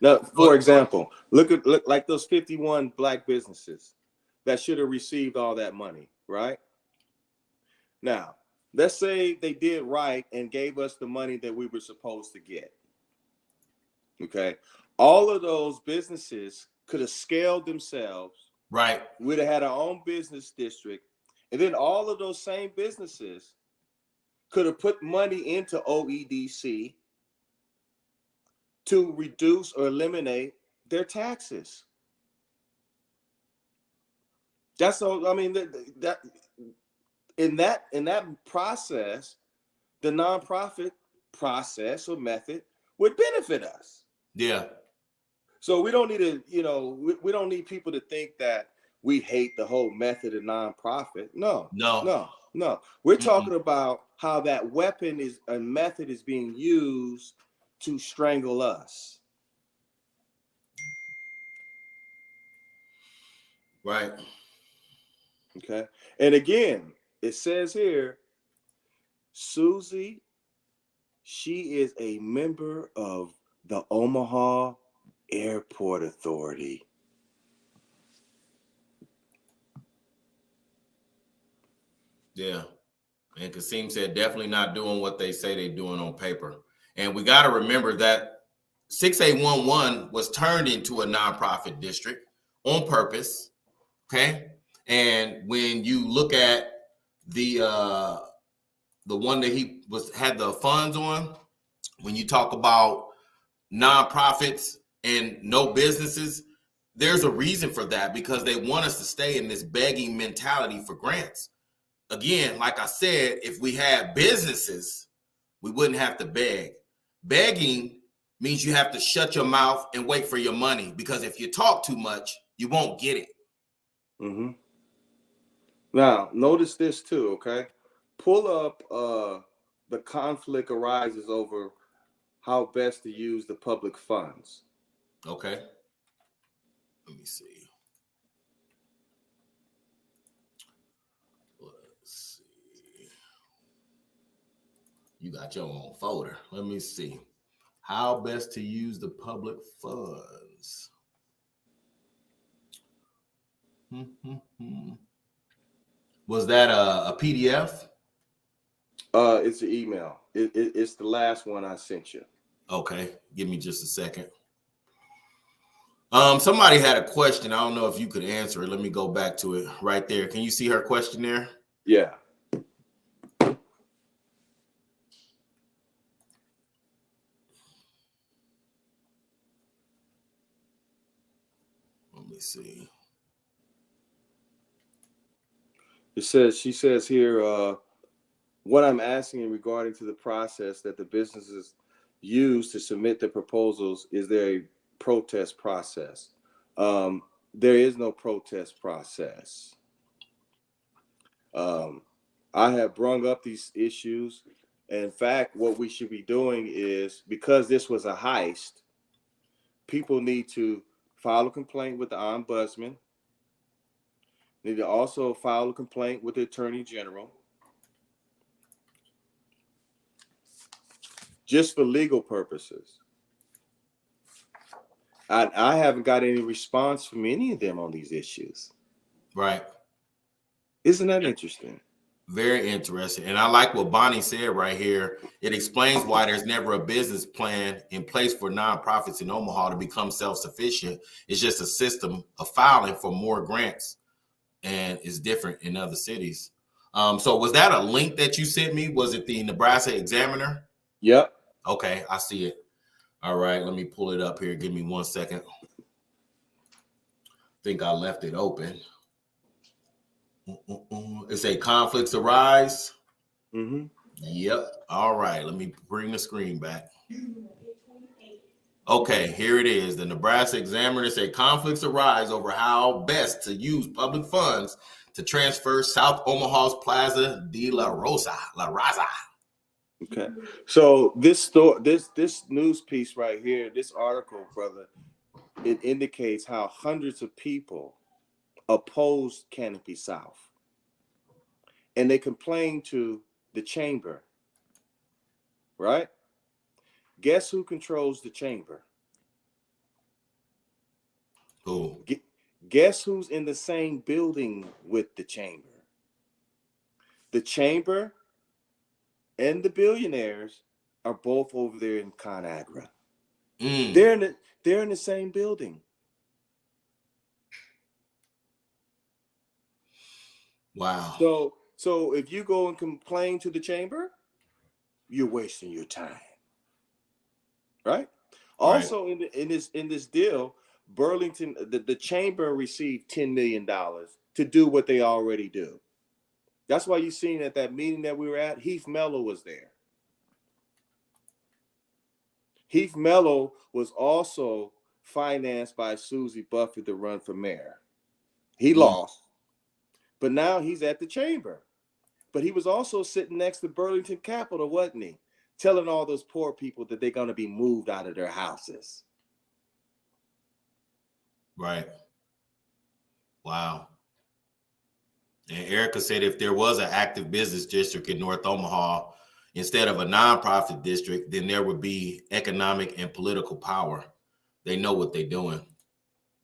Now, for example, look like those 51 black businesses that should have received all that money, right? Now, let's say they did right and gave us the money that we were supposed to get. Okay. all of those businesses could have scaled themselves. Right. We'd have had our own business district. And then all of those same businesses could have put money into OEDC to reduce or eliminate their taxes. That's all. I mean, that in that process, the nonprofit process or method would benefit us. Yeah. So we don't need to, we don't need people to think that we hate the whole method of nonprofit. No. We're talking about how that weapon is a method is being used to strangle us. Right. Okay. And again, it says here, Susie, she is a member of the Omaha Airport Authority. Yeah. And Kasim said definitely not doing what they say they're doing on paper. And we got to remember that 6811 was turned into a nonprofit district on purpose. Okay. And when you look at the one that he had the funds on, when you talk about nonprofits and no businesses, there's a reason for that, because they want us to stay in this begging mentality for grants. Again, like I said, if we had businesses, we wouldn't have to beg. Begging means you have to shut your mouth and wait for your money, because if you talk too much, you won't get it. Mm-hmm. Now, notice this too, okay? Pull up the conflict arises over how best to use the public funds. Okay. Let me see. Let's see. You got your own folder. Let me see. How best to use the public funds. Was that a PDF? It's an email. It's the last one I sent you. Okay, give me just a second. Somebody had a question. I don't know if you could answer it. Let me go back to it right there. Can you see her question there? Yeah. Let me see. She says here, what I'm asking in regarding to the process that the businesses use to submit the proposals, is there a protest process? There is no protest process. I have brung up these issues. In fact, what we should be doing is, because this was a heist, people need to file a complaint with the ombudsman. Need to also file a complaint with the attorney general, just for legal purposes. I haven't got any response from any of them on these issues. Right. Isn't that interesting? Very interesting. And I like what Bonnie said right here. It explains why there's never a business plan in place for nonprofits in Omaha to become self-sufficient. It's just a system of filing for more grants, and it's different in other cities. So was that a link that you sent me? Was it the Nebraska Examiner? Yep. Okay, I see it. All right, let me pull it up here. Give me 1 second. I think I left it open. It say conflicts arise. Mm-hmm. Yep. All right. Let me bring the screen back. Okay, here it is. The Nebraska Examiner say conflicts arise over how best to use public funds to transfer South Omaha's Plaza de la Raza. Okay. So this news piece right here, this article, brother, it indicates how hundreds of people opposed Canopy South. And they complained to the chamber, right? Guess who controls the chamber? Who? Guess who's in the same building with the chamber? The chamber and the billionaires are both over there in ConAgra. They're in the same building. Wow. So if you go and complain to the chamber, you're wasting your time, right? Right. Also, in this deal, Burlington, the chamber received $10 million to do what they already do. That's why you seen at that meeting that we were at, Heath Mello was there. Heath Mello was also financed by Susie Buffett to run for mayor. He lost, but now he's at the chamber. But he was also sitting next to Burlington Capital, wasn't he? Telling all those poor people that they're going to be moved out of their houses. Right. Wow. And Erica said if there was an active business district in North Omaha instead of a nonprofit district, then there would be economic and political power. They know what they're doing.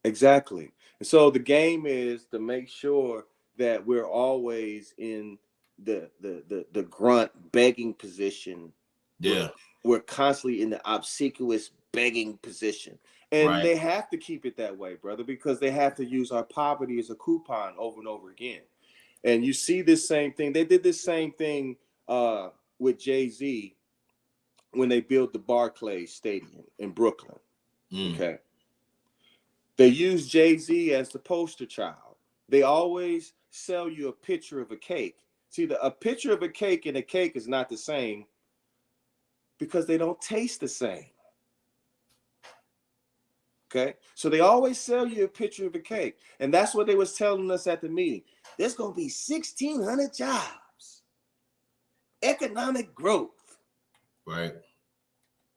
Exactly. And so the game is to make sure that we're always in the grunt begging position. Yeah. We're constantly in the obsequious begging position. And Right. they have to keep it that way, brother, because they have to use our poverty as a coupon over and over again. And you see this same thing. They did this same thing with Jay-Z when they built the Barclays Stadium in Brooklyn. Okay. They use Jay-Z as the poster child. They always sell you a picture of a cake. See, a picture of a cake and a cake is not the same because they don't taste the same. Okay, so they always sell you a picture of a cake, and that's what they was telling us at the meeting. There's gonna be 1,600 jobs, economic growth. Right.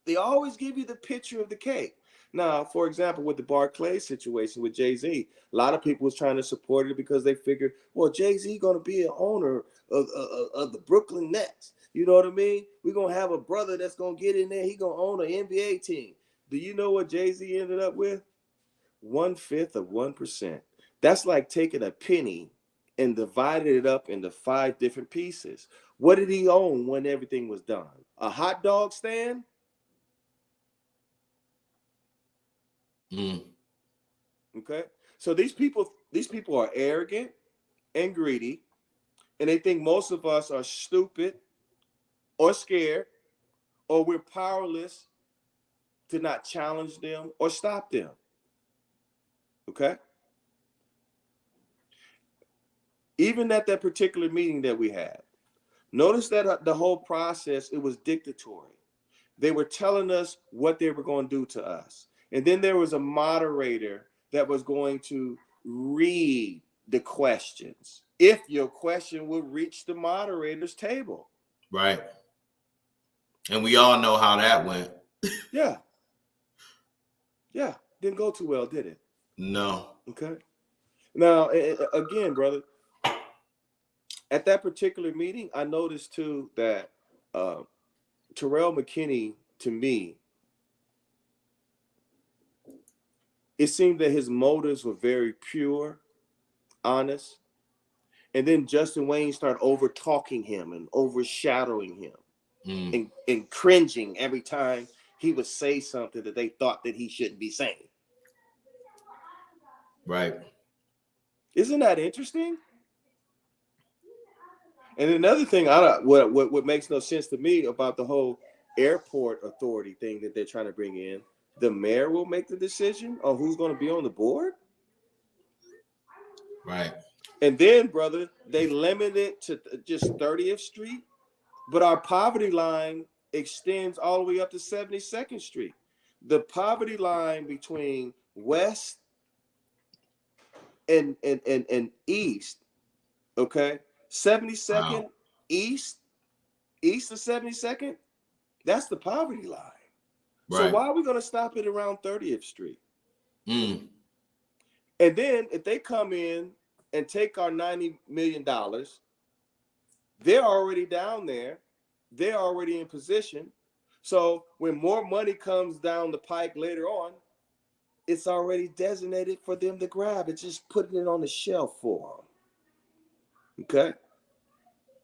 They always give you the picture of the cake. Now, for example, with the Barclays situation with Jay-Z, a lot of people was trying to support it because they figured, well, Jay-Z gonna be an owner of the Brooklyn Nets. You know what I mean? We're gonna have a brother that's gonna get in there. He gonna own an NBA team. Do you know what Jay-Z ended up with? 1/5 of 1%. That's like taking a penny and divided it up into 5 different pieces. What did he own when everything was done? A hot dog stand? Okay. So these people are arrogant and greedy, and they think most of us are stupid or scared, or we're powerless to not challenge them or stop them. Okay. Even at that particular meeting that we had, notice that the whole process, it was dictatorial. They were telling us what they were going to do to us. And then there was a moderator that was going to read the questions if your question would reach the moderator's table. Right. And we all know how that went. Yeah. Yeah. Didn't go too well, did it? No. Okay. Now, again, brother, at that particular meeting, I noticed too that Terrell McKinney, to me, it seemed that his motives were very pure, honest. And then Justin Wayne started over talking him and overshadowing him and cringing every time he would say something that they thought that he shouldn't be saying. Right. Isn't that interesting? And another thing, what makes no sense to me about the whole airport authority thing that they're trying to bring in, the mayor will make the decision on who's going to be on the board. Right. And then, brother, they limit it to just 30th Street, but our poverty line extends all the way up to 72nd Street. The poverty line between West and East, okay, 72nd, wow. East of 72nd, that's the poverty line. Right. So why are we going to stop it around 30th Street? And then if they come in and take our $90 million, they're already down there. They're already in position. So when more money comes down the pike later on, it's already designated for them to grab. It's just putting it on the shelf for them. Okay?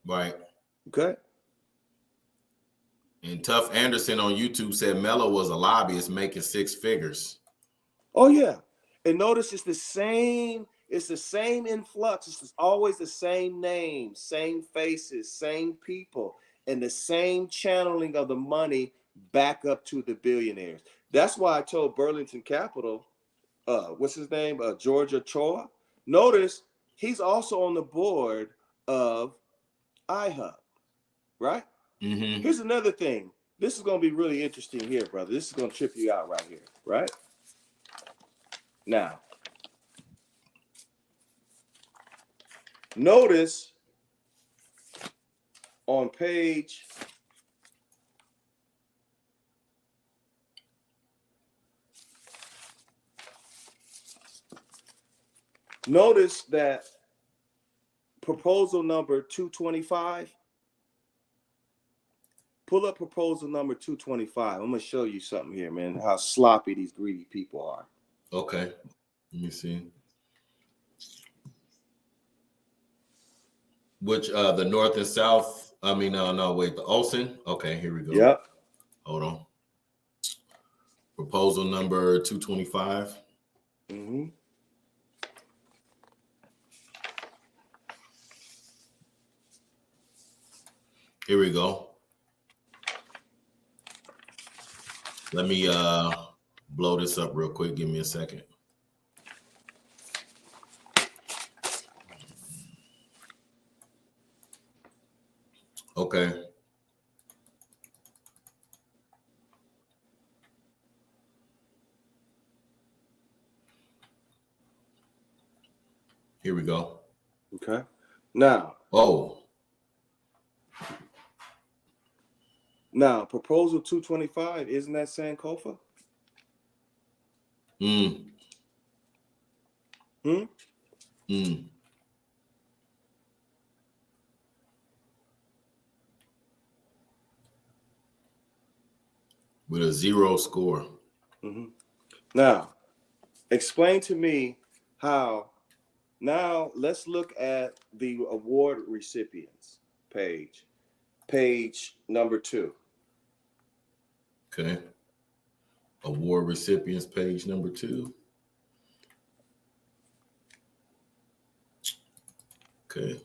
Right. Okay? And Tough Anderson on YouTube said Melo was a lobbyist making 6 figures. Oh yeah, and notice it's the same. It's the same influx. It's always the same names, same faces, same people, and the same channeling of the money back up to the billionaires. That's why I told Burlington Capital, what's his name, Georgia Choa. Notice he's also on the board of iHub, right? Mm-hmm. Here's another thing. This is going to be really interesting here, brother. This is going to trip you out right here, right? Now, notice on page notice that proposal number 225. Pull up proposal number 225. I'm going to show you something here, man, how sloppy these greedy people are. Okay. Let me see. Which the North and South? I mean, no, wait, the Olsen. Okay, here we go. Yep. Hold on. Proposal number 225. Mm-hmm. Here we go. Let me blow this up real quick. Give me a second. Okay. Here we go. Okay. Now, proposal 225, isn't that Sankofa? With a 0 score. Mm-hmm. Now, explain to me how. Now, let's look at the award recipients page. Page number 2. Okay. Award recipients, page number 2. Okay.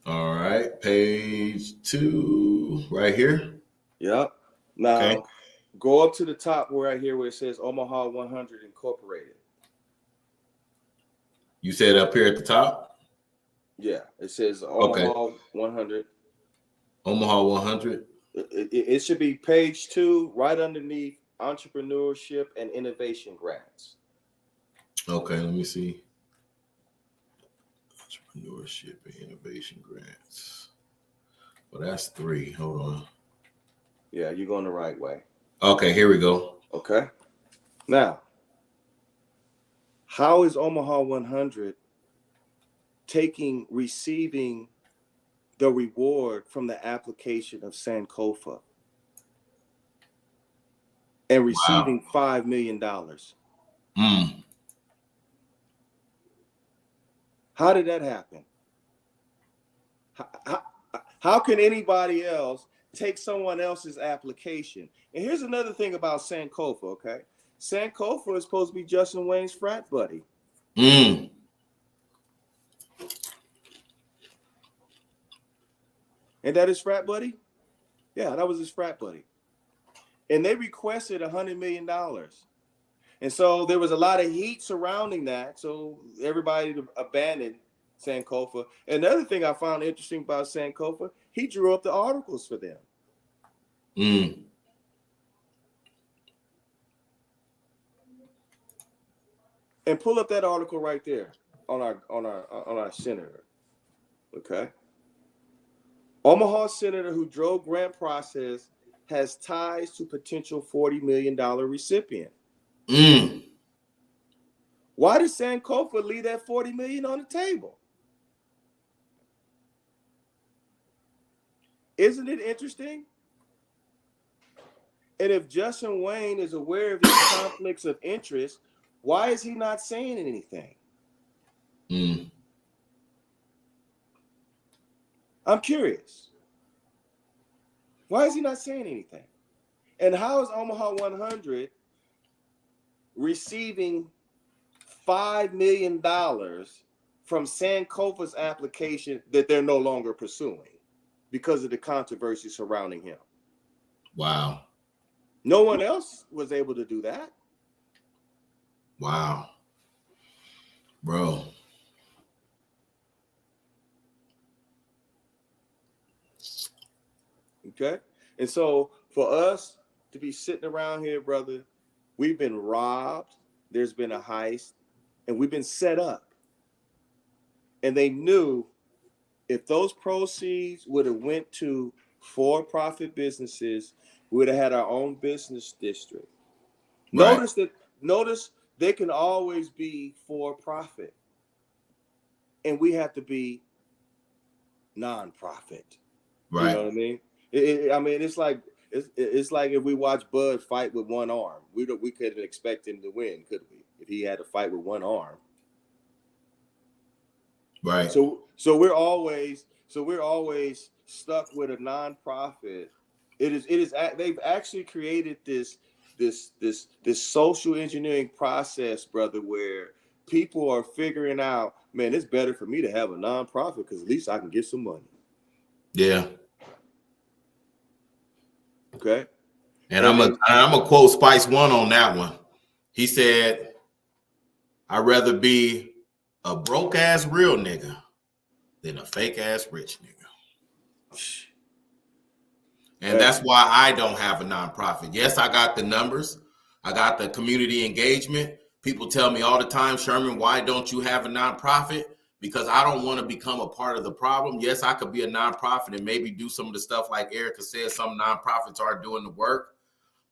All right. Page 2, right here. Yep. Now, okay. Go up to the top right here where it says Omaha 100 Incorporated. You said up here at the top? Yeah, it says Omaha 100. Omaha 100. It should be page 2, right underneath entrepreneurship and innovation grants. Okay, let me see. Entrepreneurship and innovation grants. Well, that's 3. Hold on. Yeah, you're going the right way. Okay, here we go. Okay. Now, how is Omaha 100 receiving the reward from the application of Sankofa and receiving $5 million? How did that happen? How can anybody else take someone else's application? And here's another thing about Sankofa, okay? Sankofa is supposed to be Justin Wayne's frat buddy. And that his frat buddy? Yeah, that was his frat buddy. And they requested $100 million. And so there was a lot of heat surrounding that. So everybody abandoned Sankofa. Another thing I found interesting about Sankofa, he drew up the articles for them. And pull up that article right there on our senator. Okay. Omaha senator who drove grant process has ties to potential $40 million recipient. Why did Sankofa leave that $40 million on the table? Isn't it interesting? And if Justin Wayne is aware of these conflicts of interest, why is he not saying anything? I'm curious. Why is he not saying anything? And how is Omaha 100 receiving $5 million from Sankofa's application that they're no longer pursuing because of the controversy surrounding him? Wow. No one else was able to do that. Wow. Bro. Okay. And so for us to be sitting around here, brother, we've been robbed. There's been a heist, and we've been set up. And they knew if those proceeds would have went to for-profit businesses, we would have had our own business district. Right. Notice they can always be for-profit, and we have to be non-profit. Right. You know what I mean? I mean, it's like if we watch Bud fight with one arm. We couldn't expect him to win, could we? If he had to fight with one arm. Right. So we're always stuck with a nonprofit. They've actually created this social engineering process, brother, where people are figuring out, man, it's better for me to have a nonprofit because at least I can get some money. Yeah. Okay. And I'm a quote Spice One on that one. He said, "I'd rather be a broke ass real nigga than a fake ass rich nigga." And that's why I don't have a nonprofit. Yes, I got the numbers. I got the community engagement. People tell me all the time, Sherman, why don't you have a nonprofit? Because I don't want to become a part of the problem. Yes, I could be a nonprofit and maybe do some of the stuff like Erica said, some nonprofits are doing the work,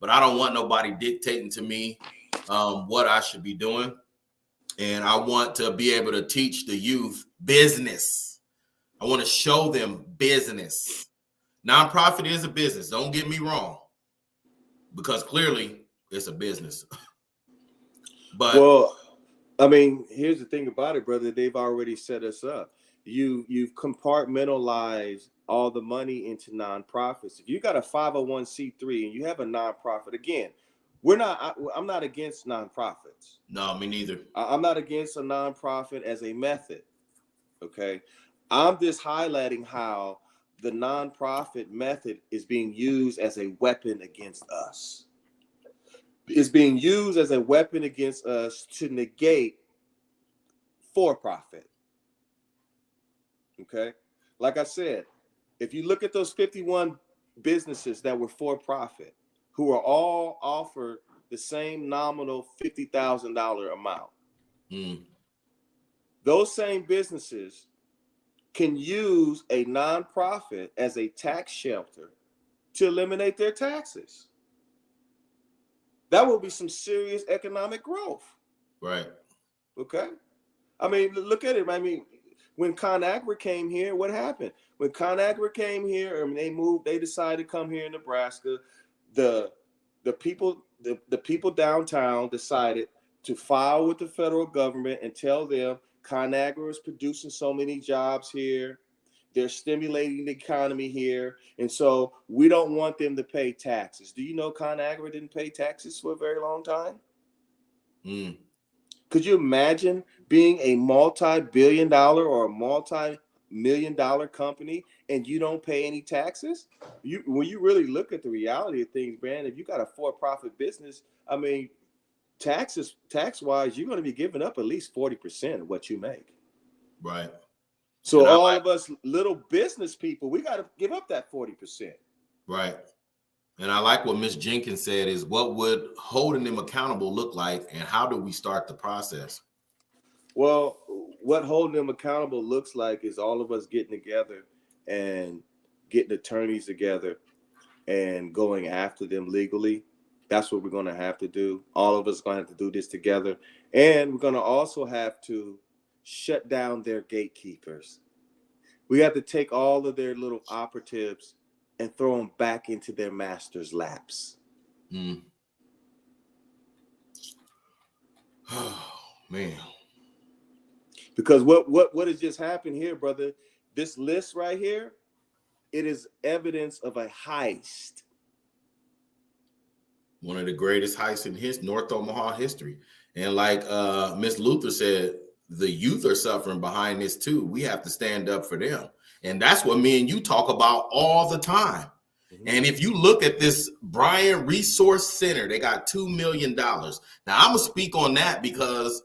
but I don't want nobody dictating to me what I should be doing. And I want to be able to teach the youth business. I want to show them business. Nonprofit is a business. Don't get me wrong, because clearly it's a business. But well, I mean, here's the thing about it, brother. They've already set us up. You've compartmentalized all the money into nonprofits. If you got a 501c3 and you have a nonprofit, again, I'm not against nonprofits. No, me neither. I'm not against a nonprofit as a method. Okay. I'm just highlighting how the nonprofit method is being used as a weapon against us. It's being used as a weapon against us to negate for-profit. Okay. Like I said, if you look at those 51 businesses that were for-profit, who are all offered the same nominal $50,000 amount, those same businesses can use a nonprofit as a tax shelter to eliminate their taxes. That will be some serious economic growth. Right. Okay. I mean, look at it. I mean, when ConAgra came here, what happened? When ConAgra came here, I mean, they decided to come here in Nebraska. The people downtown decided to file with the federal government and tell them ConAgra is producing so many jobs here. They're stimulating the economy here. And so we don't want them to pay taxes. Do you know ConAgra didn't pay taxes for a very long time? Could you imagine being a multi-billion-dollar or a multi-million-dollar company and you don't pay any taxes? When you really look at the reality of things, Brand, if you got a for-profit business, I mean, tax-wise, you're going to be giving up at least 40% of what you make. Right. So all of us little business people, we got to give up that 40%. Right. And I like what Ms. Jenkins said is, what would holding them accountable look like, and how do we start the process? Well, what holding them accountable looks like is all of us getting together and getting attorneys together and going after them legally. That's what we're going to have to do. All of us are going to have to do this together. And we're going to also have to shut down their gatekeepers. We have to take all of their little operatives and throw them back into their master's laps. Oh, man. Because what has just happened here, brother, this list right here, it is evidence of a heist. One of the greatest heists in North Omaha history. And like Miss Luther said, the youth are suffering behind this too. We have to stand up for them. And that's what me and you talk about all the time. Mm-hmm. And if you look at this Bryan Resource Center, they got $2 million. Now I'm going to speak on that because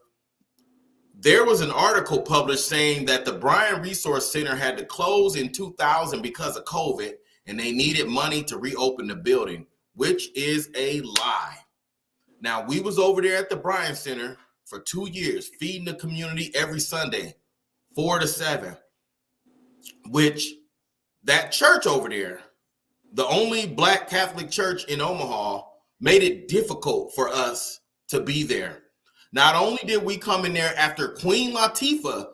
there was an article published saying that the Bryan Resource Center had to close in 2000 because of COVID, and they needed money to reopen the building, which is a lie. Now, we was over there at the Bryan Center for 2 years, feeding the community every Sunday, 4 to 7, which that church over there, the only Black Catholic church in Omaha, made it difficult for us to be there. Not only did we come in there after Queen Latifah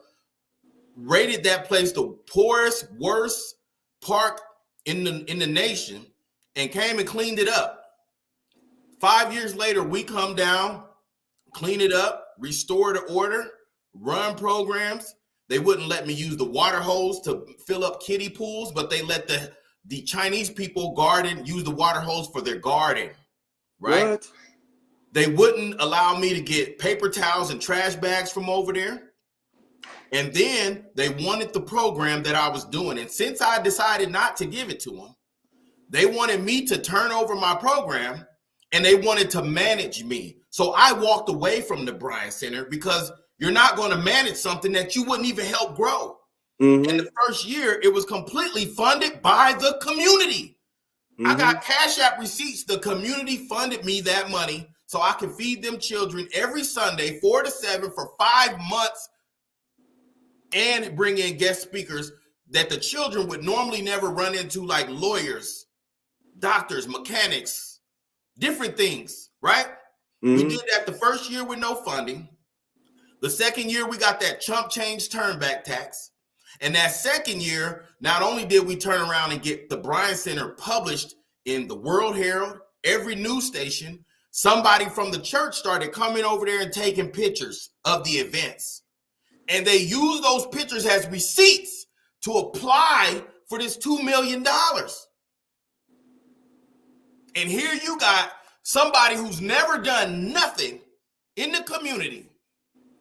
rated that place the poorest, worst park in the nation and came and cleaned it up. 5 years later, we come down, clean it up, restore the order, run programs. They wouldn't let me use the water hose to fill up kiddie pools, but they let the Chinese people use the water hose for their garden, right? What? They wouldn't allow me to get paper towels and trash bags from over there. And then they wanted the program that I was doing. And since I decided not to give it to them, they wanted me to turn over my program and they wanted to manage me. So I walked away from the Bryan Center because you're not going to manage something that you wouldn't even help grow. Mm-hmm. And the first year, it was completely funded by the community. Mm-hmm. I got Cash App receipts. The community funded me that money so I can feed them children every Sunday, 4 to 7 for 5 months, and bring in guest speakers that the children would normally never run into, like lawyers, doctors, mechanics, different things, right? Mm-hmm. We did that the first year with no funding. The second year, we got that chump change turnback tax. And that second year, not only did we turn around and get the Bryan Center published in the World Herald, every news station, somebody from the church started coming over there and taking pictures of the events. And they used those pictures as receipts to apply for this $2 million. And here you got somebody who's never done nothing in the community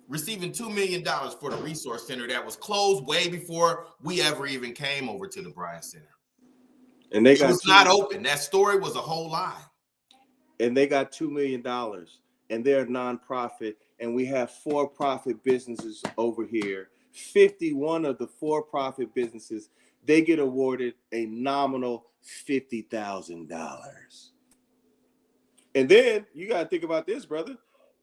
receiving $2 million for the resource center that was closed way before we ever even came over to the Bryan Center. And it was not open. That story was a whole lie. And they got $2 million, and they're a nonprofit, and we have for-profit businesses over here. 51 of the for-profit businesses, they get awarded a nominal $50,000. And then you got to think about this, brother.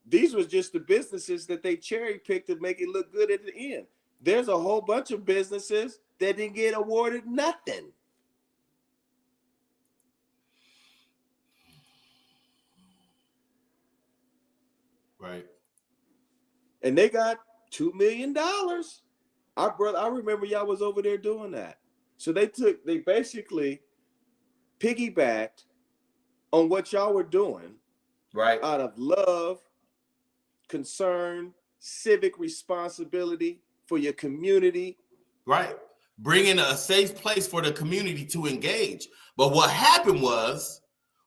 These was just the businesses that they cherry-picked to make it look good at the end. There's a whole bunch of businesses that didn't get awarded nothing. Right. And they got $2 million. I remember y'all was over there doing that. So they basically piggybacked on what y'all were doing. Right. Out of love, concern, civic responsibility for your community. Right. Bringing a safe place for the community to engage. But what happened was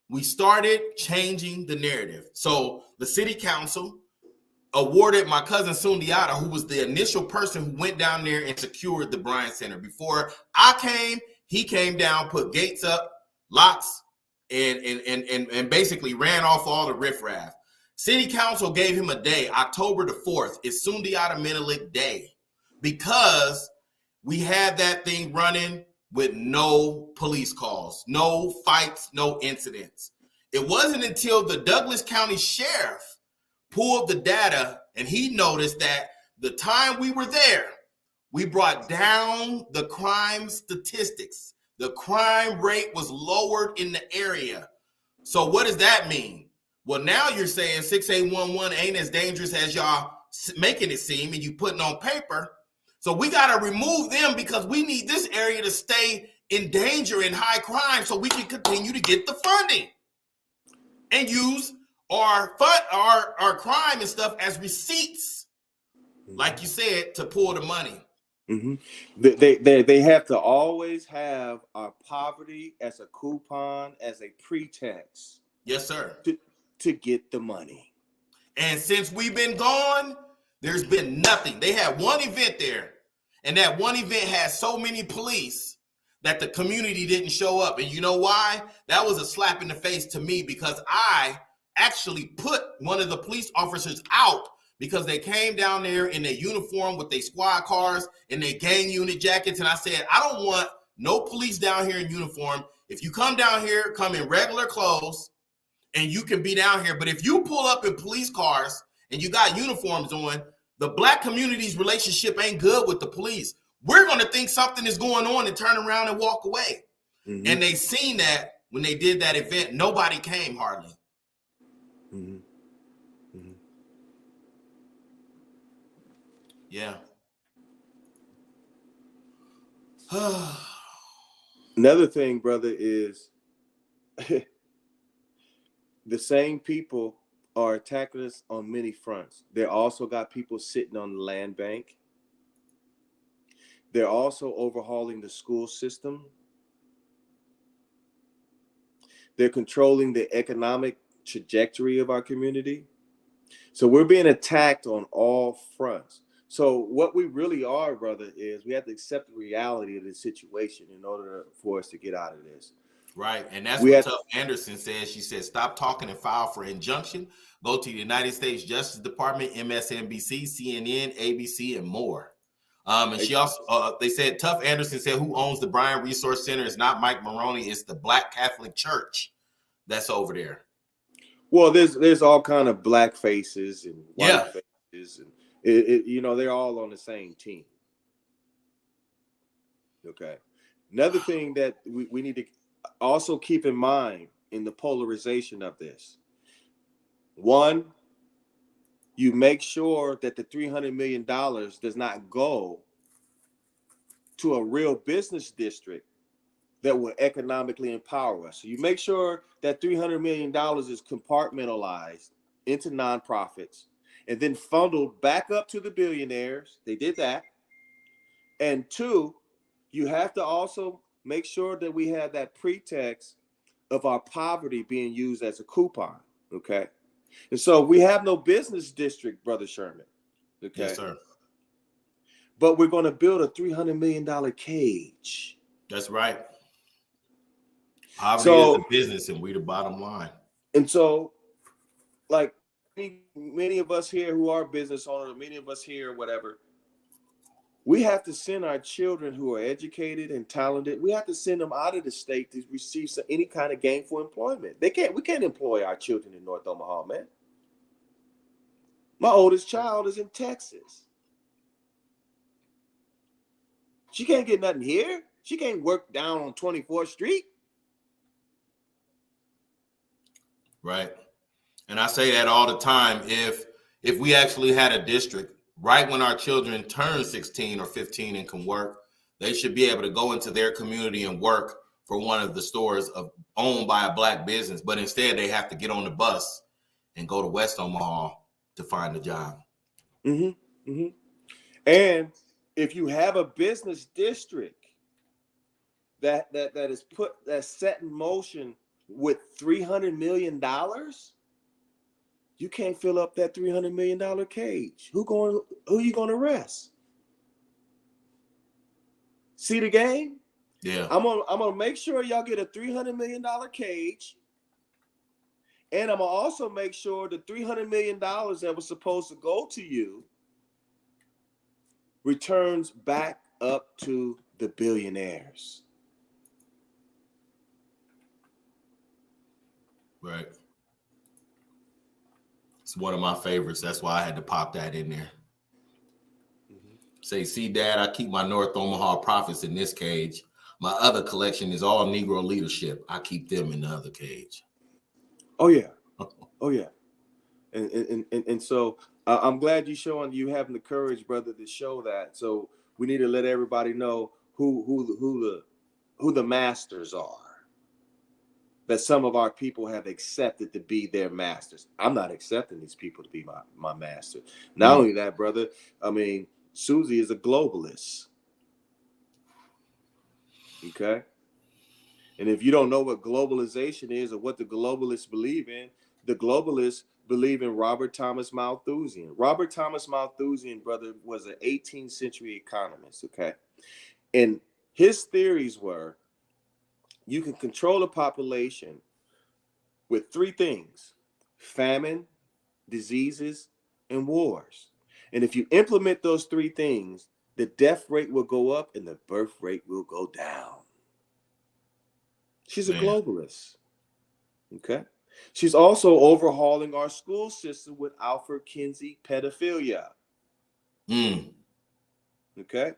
we started changing the narrative. So the city council awarded my cousin Sundiata, who was the initial person who went down there and secured the Bryan Center. Before I came, he came down, put gates up, locks, and basically ran off all the riffraff. City council gave him a day, October the 4th. It's Sundiata Menelik Day, because we had that thing running with no police calls, no fights, no incidents. It wasn't until the Douglas County Sheriff pulled the data and he noticed that the time we were there, we brought down the crime statistics. The crime rate was lowered in the area. So what does that mean? Well, now you're saying 6811 ain't as dangerous as y'all making it seem and you putting on paper. So we got to remove them because we need this area to stay in danger and high crime so we can continue to get the funding and use our crime and stuff as receipts, like you said, to pull the money. Mm-hmm. They have to always have our poverty as a coupon, as a pretext. Yes, sir. To get the money. And since we've been gone, there's been nothing. They had one event there, and that one event had so many police that the community didn't show up. And you know why? That was a slap in the face to me, because I actually put one of the police officers out because they came down there in their uniform with their squad cars and their gang unit jackets. And I said, I don't want no police down here in uniform. If you come down here, come in regular clothes, and you can be down here. But if you pull up in police cars and you got uniforms on, the black community's relationship ain't good with the police. We're going to think something is going on and turn around and walk away. Mm-hmm. And they seen that when they did that event, nobody came hardly. Mm-hmm. Mm-hmm. Yeah. Another thing, brother, is the same people are attacking us on many fronts. They also got people sitting on the land bank. They're also overhauling the school system. They're controlling the economic trajectory of our community. So we're being attacked on all fronts. So what we really are, brother, is we have to accept the reality of the situation in order for us to get out of this. Right. And that's what Tuff Anderson said. She said, stop talking and file for injunction. Go to the United States Justice Department, MSNBC, CNN, ABC, and more. And she also, they said, Tuff Anderson said, who owns the Bryan Resource Center? It's not Mike Maroney. It's the Black Catholic Church that's over there. Well, there's all kind of black faces and white faces. And they're all on the same team. Okay. Another thing that we need to also keep in mind in the polarization of this. One, you make sure that the $300 million does not go to a real business district that will economically empower us. So you make sure that $300 million is compartmentalized into nonprofits and then funneled back up to the billionaires. They did that. And two, you have to also make sure that we have that pretext of our poverty being used as a coupon, okay? And so we have no business district, Brother Sherman, okay? Yes, sir. But we're going to build a $300 million cage. That's right. Poverty is a business, and we the bottom line. And so, like many of us here who are business owners, many of us here, whatever, we have to send our children who are educated and talented. We have to send them out of the state to receive any kind of gainful employment. We can't employ our children in North Omaha, man. My oldest child is in Texas. She can't get nothing here. She can't work down on 24th Street. Right. And I say that all the time. If we actually had a district right when our children turn 16 or 15 and can work, they should be able to go into their community and work for one of the stores owned by a black business. But instead, they have to get on the bus and go to West Omaha to find a job. Mm-hmm. Mm-hmm. And if you have a business district that's set in motion with $300 million, you can't fill up that $300 million cage. Who you gonna arrest? See the game? Yeah. I'm gonna make sure y'all get a $300 million cage, and I'm gonna also make sure the $300 million that was supposed to go to you returns back up to the billionaires. Right. It's one of my favorites. That's why I had to pop that in there. Mm-hmm. Say, see, Dad, I keep my North Omaha profits in this cage. My other collection is all Negro leadership. I keep them in the other cage. Oh, yeah. Oh, yeah. And so I'm glad you having the courage, brother, to show that. So we need to let everybody know who the masters are, that some of our people have accepted to be their masters. I'm not accepting these people to be my master. Not only that, brother, I mean, Susie is a globalist. Okay. And if you don't know what globalization is or what the globalists believe in, the globalists believe in Robert Thomas Malthusian. Robert Thomas Malthusian, brother, was an 18th century economist. Okay. And his theories were you can control a population with three things: famine, diseases, and wars. And if you implement those three things, the death rate will go up and the birth rate will go down. She's a Man. globalist. Okay. She's also overhauling our school system with Alfred Kinsey pedophilia. Okay.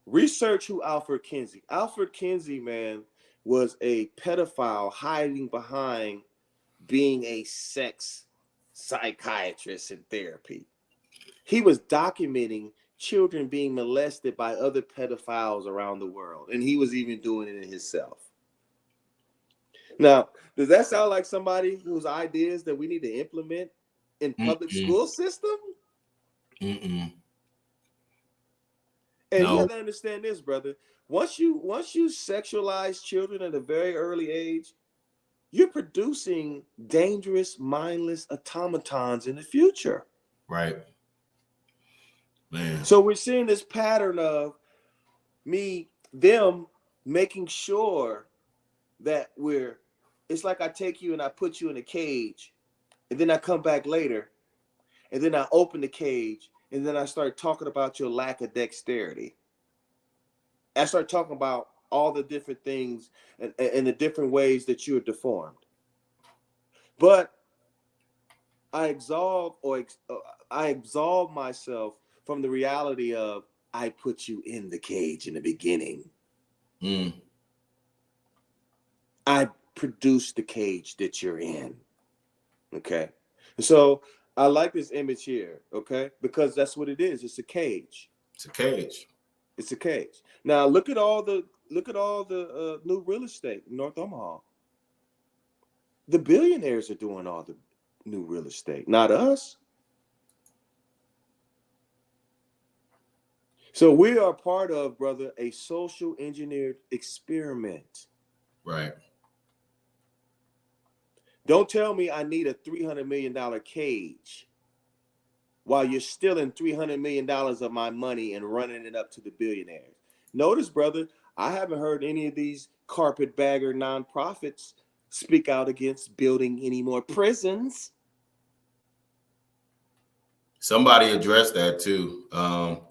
Research who Alfred Kinsey. Alfred Kinsey, man, was a pedophile hiding behind being a sex psychiatrist in therapy. He was documenting children being molested by other pedophiles around the world, and he was even doing it himself. Now, does that sound like somebody whose ideas that we need to implement in public school system? And you have to understand this, brother. Once you sexualize children at a very early age, you're producing dangerous, mindless automatons in the future. Right. Man. So we're seeing this pattern of them making sure that it's like I take you and I put you in a cage, and then I come back later, and then I open the cage, and then I start talking about your lack of dexterity. I start talking about all the different things and the different ways that you're deformed. But I absolve myself from the reality of I put you in the cage in the beginning. I produced the cage that you're in. Okay. So I like this image here, okay? Because that's what it is. It's a cage. It's a cage. It's a cage. Now look at all the new real estate in North Omaha. The billionaires are doing all the new real estate, not us. So we are part of, brother, a social engineered experiment. Right. Don't tell me I need a $300 million cage while you're stealing $300 million of my money and running it up to the billionaires. Notice, brother, I haven't heard any of these carpetbagger nonprofits speak out against building any more prisons. Somebody addressed that too.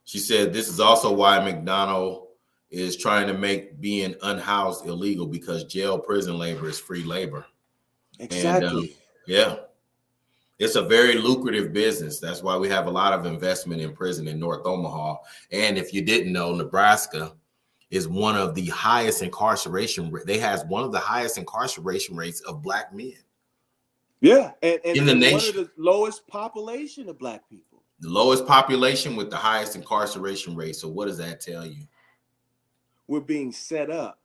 She said this is also why McDonald is trying to make being unhoused illegal, because jail prison labor is free labor. Exactly. And, yeah, it's a very lucrative business. That's why we have a lot of investment in prison in North Omaha. And if you didn't know, Nebraska is one of the highest incarceration. They has one of the highest incarceration rates of Black men. Yeah, and in the nation, one of the lowest population of Black people. The lowest population with the highest incarceration rate. So what does that tell you? We're being set up.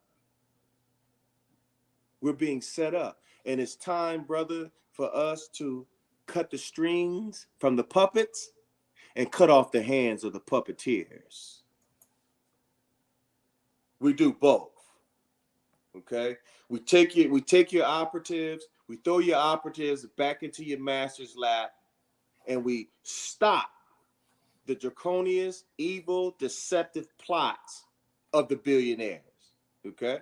We're being set up. And it's time, brother, for us to cut the strings from the puppets and cut off the hands of the puppeteers. We do both. Okay? We take your operatives, we throw your operatives back into your master's lap, and we stop the draconian, evil, deceptive plots of the billionaires. Okay?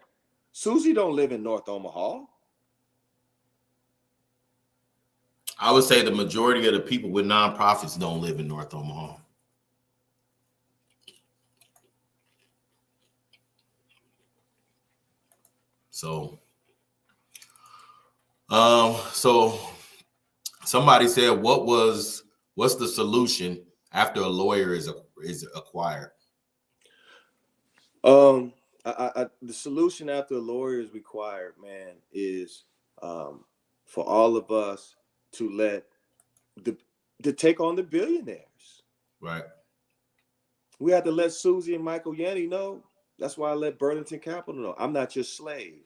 Susie don't live in North Omaha. I would say the majority of the people with nonprofits don't live in North Omaha. So somebody said, what's the solution after a lawyer is acquired? The solution after a lawyer is required, man, is for all of us to take on the billionaires. Right. We had to let Susie and Michael Yanni know. That's why I let Burlington Capital know. I'm not your slave.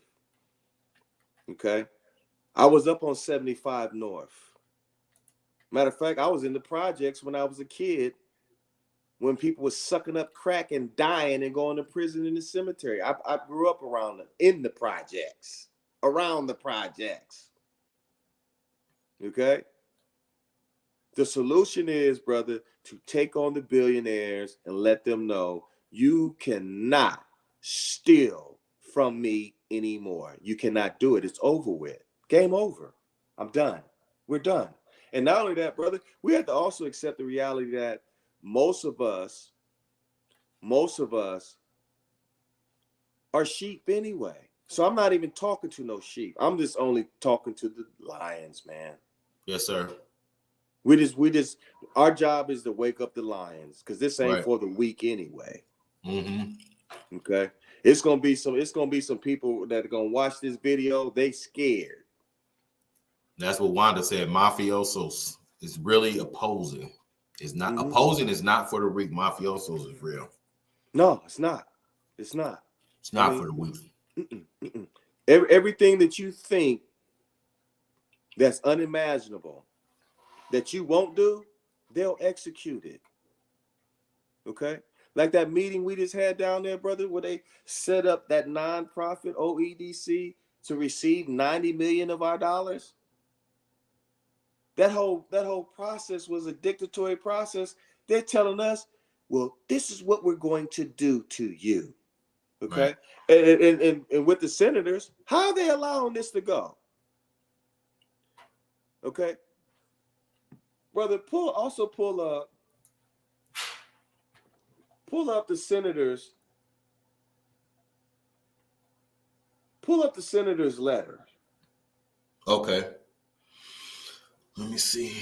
Okay? I was up on 75 North. Matter of fact, I was in the projects when I was a kid when people were sucking up crack and dying and going to prison in the cemetery. I grew up in the projects, around the projects. Okay? The solution is, brother, to take on the billionaires and let them know you cannot steal from me anymore. You cannot do it. It's over with. Game over. I'm done. We're done. And not only that, brother, we have to also accept the reality that most of us are sheep anyway. So I'm not even talking to no sheep. I'm just only talking to the lions, man. Yes, sir. We just our job is to wake up the lions, because this ain't Right. for the weak anyway. Mm-hmm. Okay. It's gonna be some people that are gonna watch this video. They scared. That's what Wanda said. Mafiosos is really opposing. It's not opposing is not for the weak. Mafiosos is real. No, it's not. It's not. It's not for the weak. Everything that you think that's unimaginable that you won't do, they'll execute it. Okay? Like that meeting we just had down there, brother, where they set up that nonprofit OEDC to receive $90 million of our dollars. That whole process was a dictatorial process. They're telling us, well, this is what we're going to do to you. Okay? Right. And with the senators, how are they allowing this to go? Okay? Brother, pull up the senators. Pull up the senator's letter. Okay. Let me see.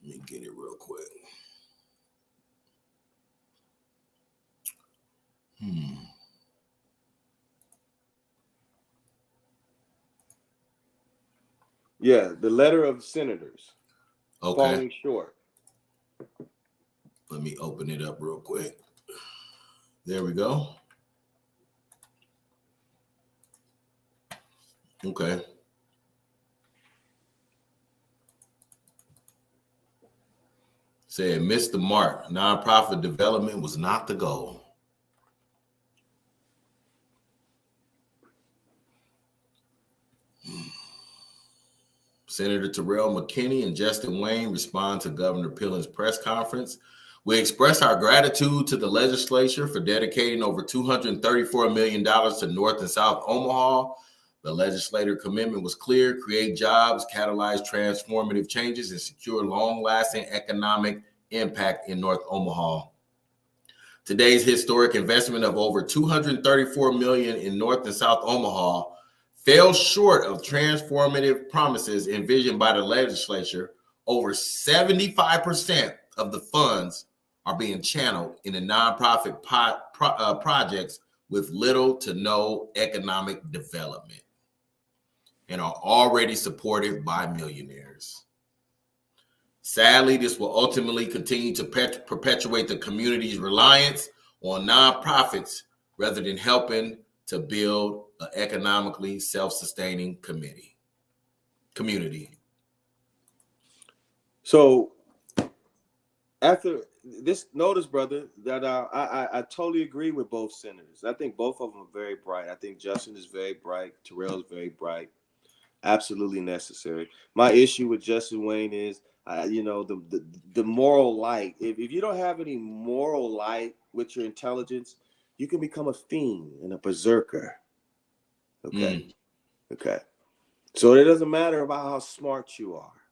Let me get it real quick. Yeah, the letter of senators. Okay. Falling short. Let me open it up real quick. There we go. Okay. Said, missed the mark. Nonprofit development was not the goal. Senator Terrell McKinney and Justin Wayne respond to Governor Pillen's press conference. We express our gratitude to the legislature for dedicating over $234 million to North and South Omaha. The legislator commitment was clear: create jobs, catalyze transformative changes, and secure long-lasting economic impact in North Omaha. Today's historic investment of over $234 million in North and South Omaha fell short of transformative promises envisioned by the legislature. Over 75% of the funds are being channeled into nonprofit projects with little to no economic development and are already supported by millionaires. Sadly, this will ultimately continue to perpetuate the community's reliance on nonprofits rather than helping to build an economically self-sustaining community. So after this, notice, brother, that I totally agree with both senators. I think both of them are very bright. I think Justin is very bright. Terrell is very bright. Absolutely necessary. My issue with Justin Wayne is, the moral light. If you don't have any moral light with your intelligence, you can become a fiend and a berserker. Okay. Okay. So it doesn't matter about how smart you are.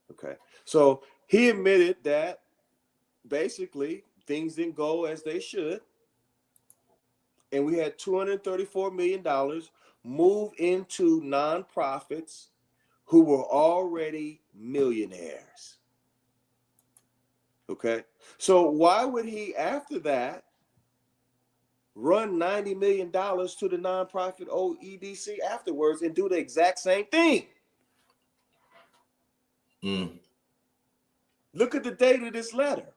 Okay. So he admitted that basically things didn't go as they should. And we had $234 million move into nonprofits who were already millionaires. Okay. So why would he, after that, run $90 million to the nonprofit OEDC afterwards and do the exact same thing? Look at the date of this letter.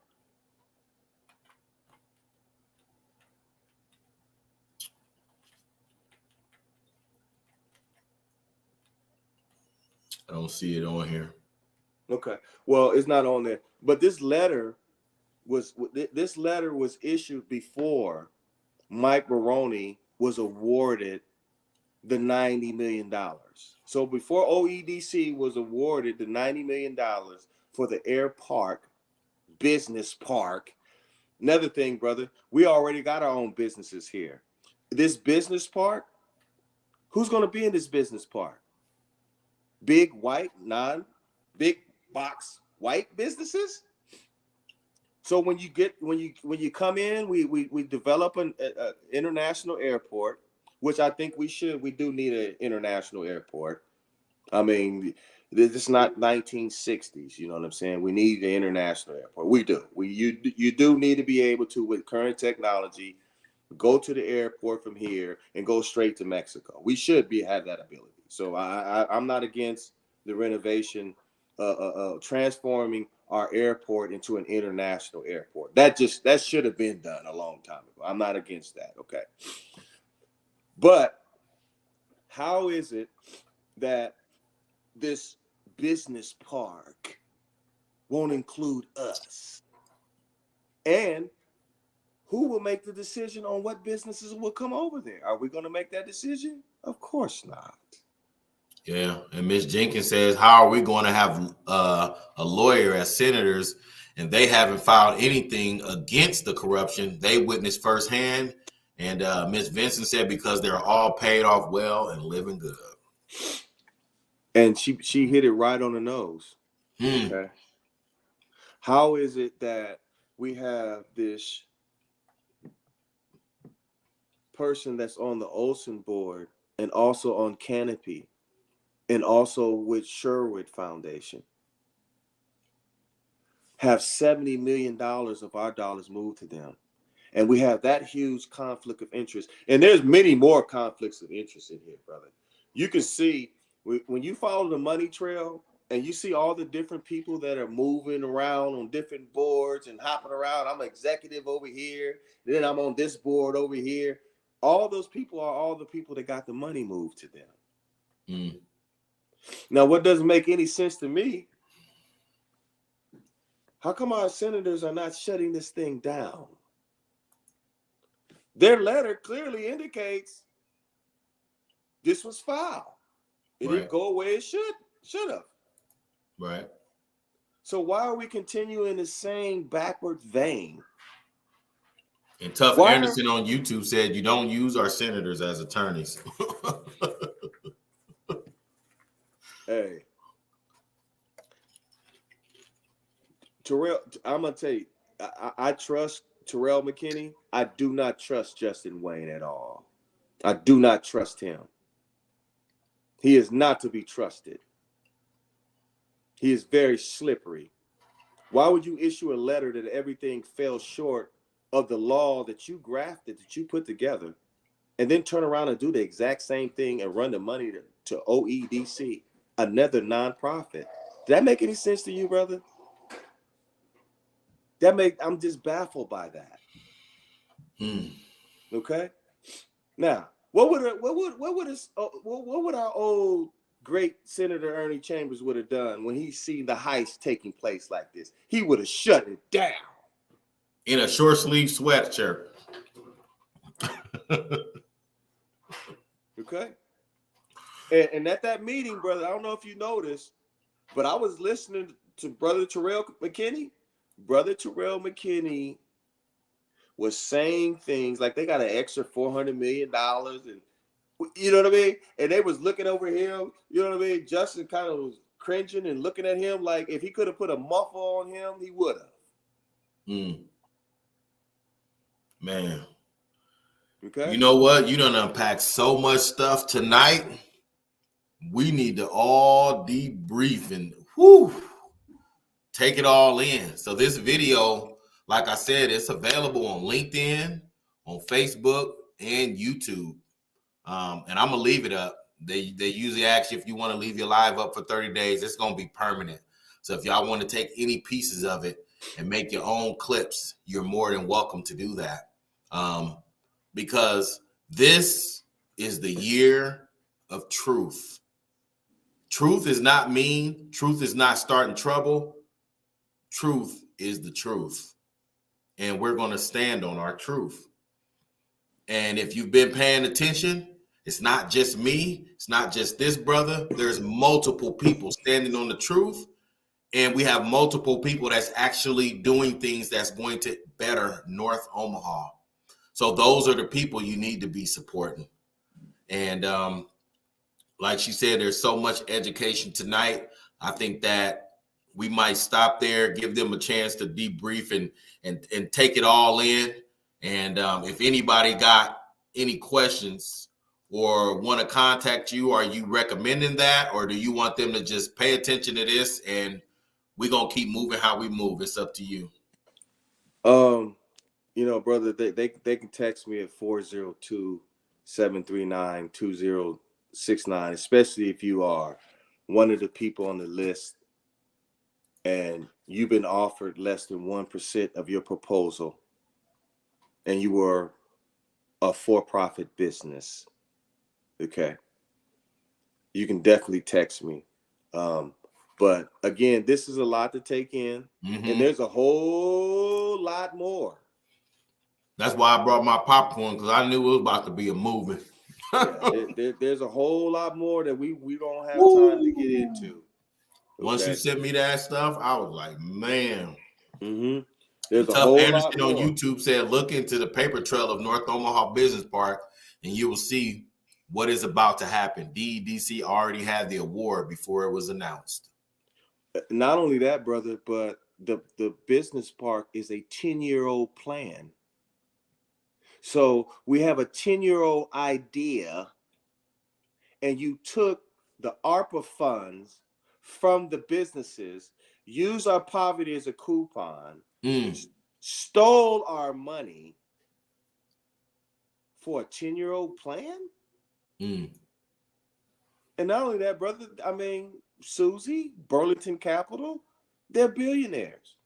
I don't see it on here. Okay. Well, it's not on there, but this letter was issued before Mike Maroney was awarded the $90 million. So before OEDC was awarded the $90 million for the Air Park business park. Another thing, brother, we already got our own businesses here. This business park, who's going to be in this business park? Big white, non-big box white businesses? So when you come in, we develop an international airport, which I think we should. We do need an international airport. I mean, this is not 1960s. You know what I'm saying? We need the international airport. We do. You do need to be able to, with current technology, go to the airport from here and go straight to Mexico. We should have that ability. So I'm not against the renovation, transforming our airport into an international airport. That should have been done a long time ago. I'm not against that. Okay. But how is it that this business park won't include us? And who will make the decision on what businesses will come over there? Are we going to make that decision? Of course not. Yeah, and Ms. Jenkins says, how are we going to have a lawyer as senators and they haven't filed anything against the corruption they witnessed firsthand? And Ms. Vincent said, because they're all paid off well and living good. And she hit it right on the nose. Okay. How is it that we have this person that's on the Olsen board and also on Canopy and also with Sherwood Foundation have $70 million of our dollars moved to them? And we have that huge conflict of interest. And there's many more conflicts of interest in here, brother. You can see when you follow the money trail and you see all the different people that are moving around on different boards and hopping around. I'm an executive over here. Then I'm on this board over here. All those people are all the people that got the money moved to them. Now, what doesn't make any sense to me, how come our senators are not shutting this thing down? Their letter clearly indicates this was foul. It didn't go away. It should have. Right. So why are we continuing the same backward vein? And Tough Anderson on YouTube said, you don't use our senators as attorneys. Hey. Terrell, I'm going to tell you, I trust Terrell McKinney. I do not trust Justin Wayne at all. I do not trust him. He is not to be trusted. He is very slippery. Why would you issue a letter that everything fell short of the law that you grafted, that you put together, and then turn around and do the exact same thing and run the money to OEDC, another nonprofit? Did that make any sense to you, brother? I'm just baffled by that. Okay. Now, what would our old great Senator Ernie Chambers would have done when he seen the heist taking place like this? He would have shut it down in a short sleeve sweatshirt. Okay. And at that meeting, brother, I don't know if you noticed, but I was listening to Brother Terrell McKinney. Brother Terrell McKinney was saying things like they got an extra $400 million, and you know what I mean? And they was looking over him, you know what I mean? Justin kind of was cringing and looking at him like if he could have put a muffle on him, he would have. Man. Okay. You know what? You done unpacked so much stuff tonight. We need to all debrief and take it all in. So this video, like I said, it's available on LinkedIn, on Facebook, and YouTube. And I'm gonna leave it up. They usually ask you if you want to leave your live up for 30 days. It's gonna be permanent. So if y'all want to take any pieces of it and make your own clips, you're more than welcome to do that. Because this is the year of truth. Truth is not mean. Truth is not starting trouble. Truth is the truth. And we're going to stand on our truth. And if you've been paying attention, it's not just me. It's not just this brother. There's multiple people standing on the truth. And we have multiple people that's actually doing things that's going to better North Omaha. So those are the people you need to be supporting. And like she said, there's so much education tonight. I think that we might stop there, give them a chance to debrief and take it all in. And if anybody got any questions or want to contact you, are you recommending that? Or do you want them to just pay attention to this and we're going to keep moving how we move? It's up to you. Brother, they can text me at 402-739-2069, especially if you are one of the people on the list and you've been offered less than 1% of your proposal and you were a for-profit business. Okay. You can definitely text me. But again, this is a lot to take in, and there's a whole lot more. That's why I brought my popcorn, because I knew it was about to be a movie. There's a whole lot more that we don't have time to get into. Okay? Once you sent me that stuff, I was like, man. There's Tough a whole Anderson lot on more. YouTube said, look into the paper trail of North Omaha Business Park, and you will see what is about to happen. DEDC already had the award before it was announced. Not only that, brother, but the business park is a 10-year-old plan. So we have a 10-year-old idea, and you took the ARPA funds from the businesses, used our poverty as a coupon, stole our money for a 10-year-old plan? And not only that, brother, I mean, Susie, Burlington Capital, they're billionaires.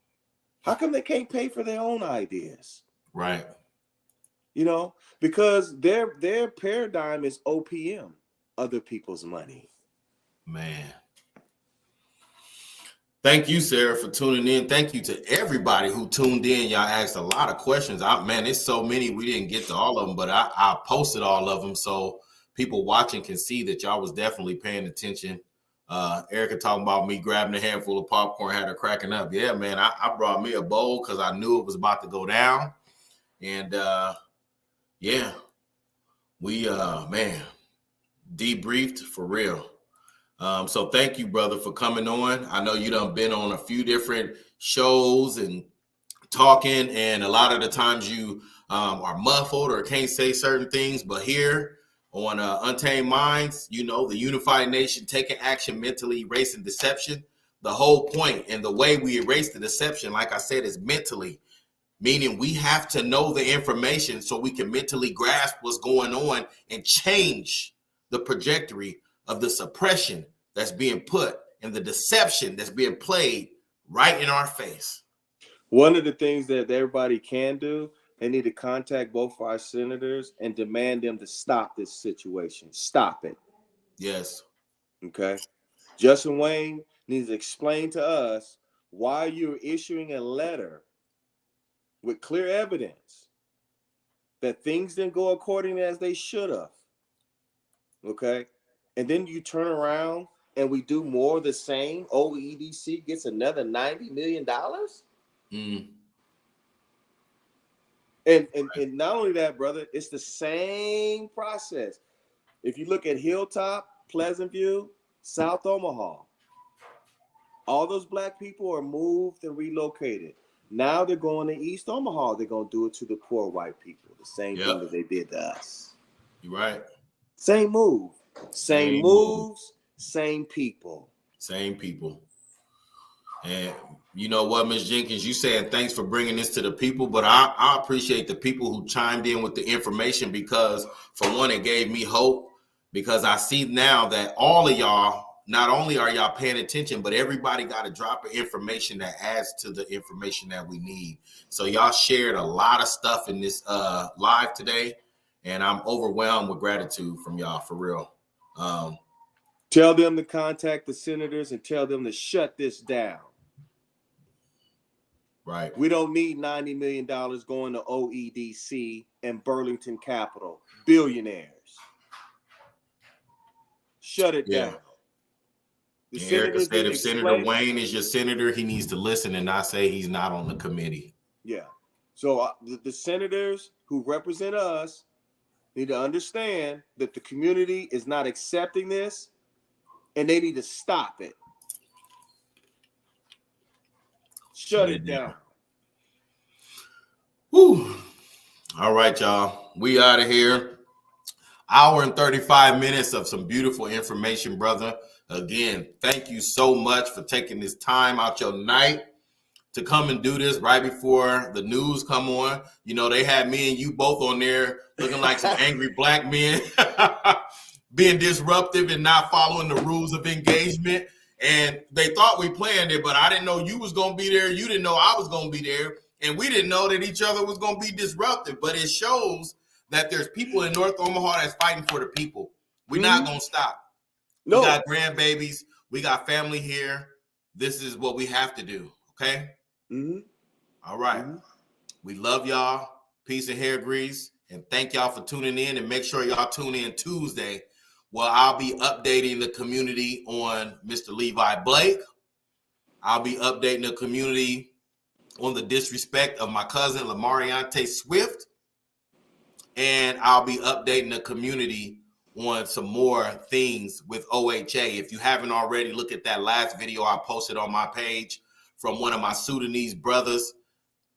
How come they can't pay for their own ideas? Right. Because their paradigm is OPM, other people's money. Man. Thank you, Sarah, for tuning in. Thank you to everybody who tuned in. Y'all asked a lot of questions. Man, it's so many. We didn't get to all of them, but I posted all of them so people watching can see that y'all was definitely paying attention. Erica talking about me grabbing a handful of popcorn, had her cracking up. Yeah, man, I brought me a bowl because I knew it was about to go down. And yeah, we debriefed for real. So thank you, brother, for coming on. I know you done been on a few different shows and talking, and a lot of the times you are muffled or can't say certain things, but here on Untamed Minds, the unified nation taking action, mentally erasing deception. The whole point and the way we erase the deception, like I said, is mentally, meaning we have to know the information so we can mentally grasp what's going on and change the trajectory of the suppression that's being put and the deception that's being played right in our face. One of the things that everybody can do, they need to contact both our senators and demand them to stop this situation. Stop it. Yes. Okay. Justin Wayne needs to explain to us why you're issuing a letter with clear evidence that things didn't go according as they should have. Okay. And then you turn around and we do more of the same. OEDC gets another $90 million. And not only that, brother, it's the same process. If you look at Hilltop, Pleasant View, South Omaha, all those black people are moved and relocated. Now they're going to East Omaha. They're going to do it to the poor white people. The same thing that they did to us. You're right. Same move. Same moves, same people. Same people. And you know what, Ms. Jenkins, you saying thanks for bringing this to the people, but I appreciate the people who chimed in with the information, because for one, it gave me hope, because I see now that all of y'all, not only are y'all paying attention, but everybody got a drop of information that adds to the information that we need. So y'all shared a lot of stuff in this live today, and I'm overwhelmed with gratitude from y'all, for real. Tell them to contact the senators and tell them to shut this down. Right. We don't need $90 million going to OEDC and Burlington Capital. Billionaires. Shut it down. The Erica said if Senator explain. Wayne is your senator, he needs to listen and not say he's not on the committee. Yeah. So the senators who represent us need to understand that the community is not accepting this, and they need to stop it. Shut it down. Whew. All right, y'all. We out of here. Hour and 35 minutes of some beautiful information, brother. Again, thank you so much for taking this time out your night to come and do this right before the news come on. You know, they had me and you both on there looking like some angry black men, being disruptive and not following the rules of engagement. And they thought we planned it, but I didn't know you was going to be there. You didn't know I was going to be there. And we didn't know that each other was going to be disruptive. But it shows that there's people in North Omaha that's fighting for the people. We're not going to stop. No. We got grandbabies. We got family here. This is what we have to do. Okay? All right. We love y'all. Peace and hair grease. And thank y'all for tuning in. And make sure y'all tune in Tuesday. Well, I'll be updating the community on Mr. Levi Blake. I'll be updating the community on the disrespect of my cousin, Lamariante Swift. And I'll be updating the community on some more things with OHA. If you haven't already, look at that last video I posted on my page from one of my Sudanese brothers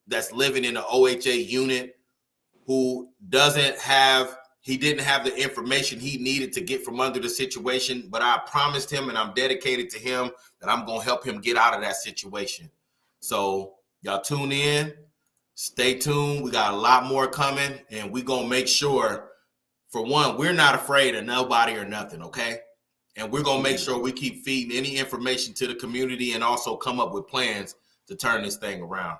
that's living in the OHA unit who didn't have the information he needed to get from under the situation, but I promised him and I'm dedicated to him that I'm going to help him get out of that situation. So y'all tune in, stay tuned. We got a lot more coming, and we're going to make sure, for one, we're not afraid of nobody or nothing, okay? And we're going to make sure we keep feeding any information to the community and also come up with plans to turn this thing around.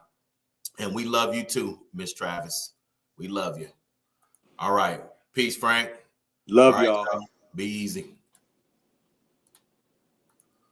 And we love you too, Miss Travis. We love you. All right. Peace, Frank. Love y'all. Be easy.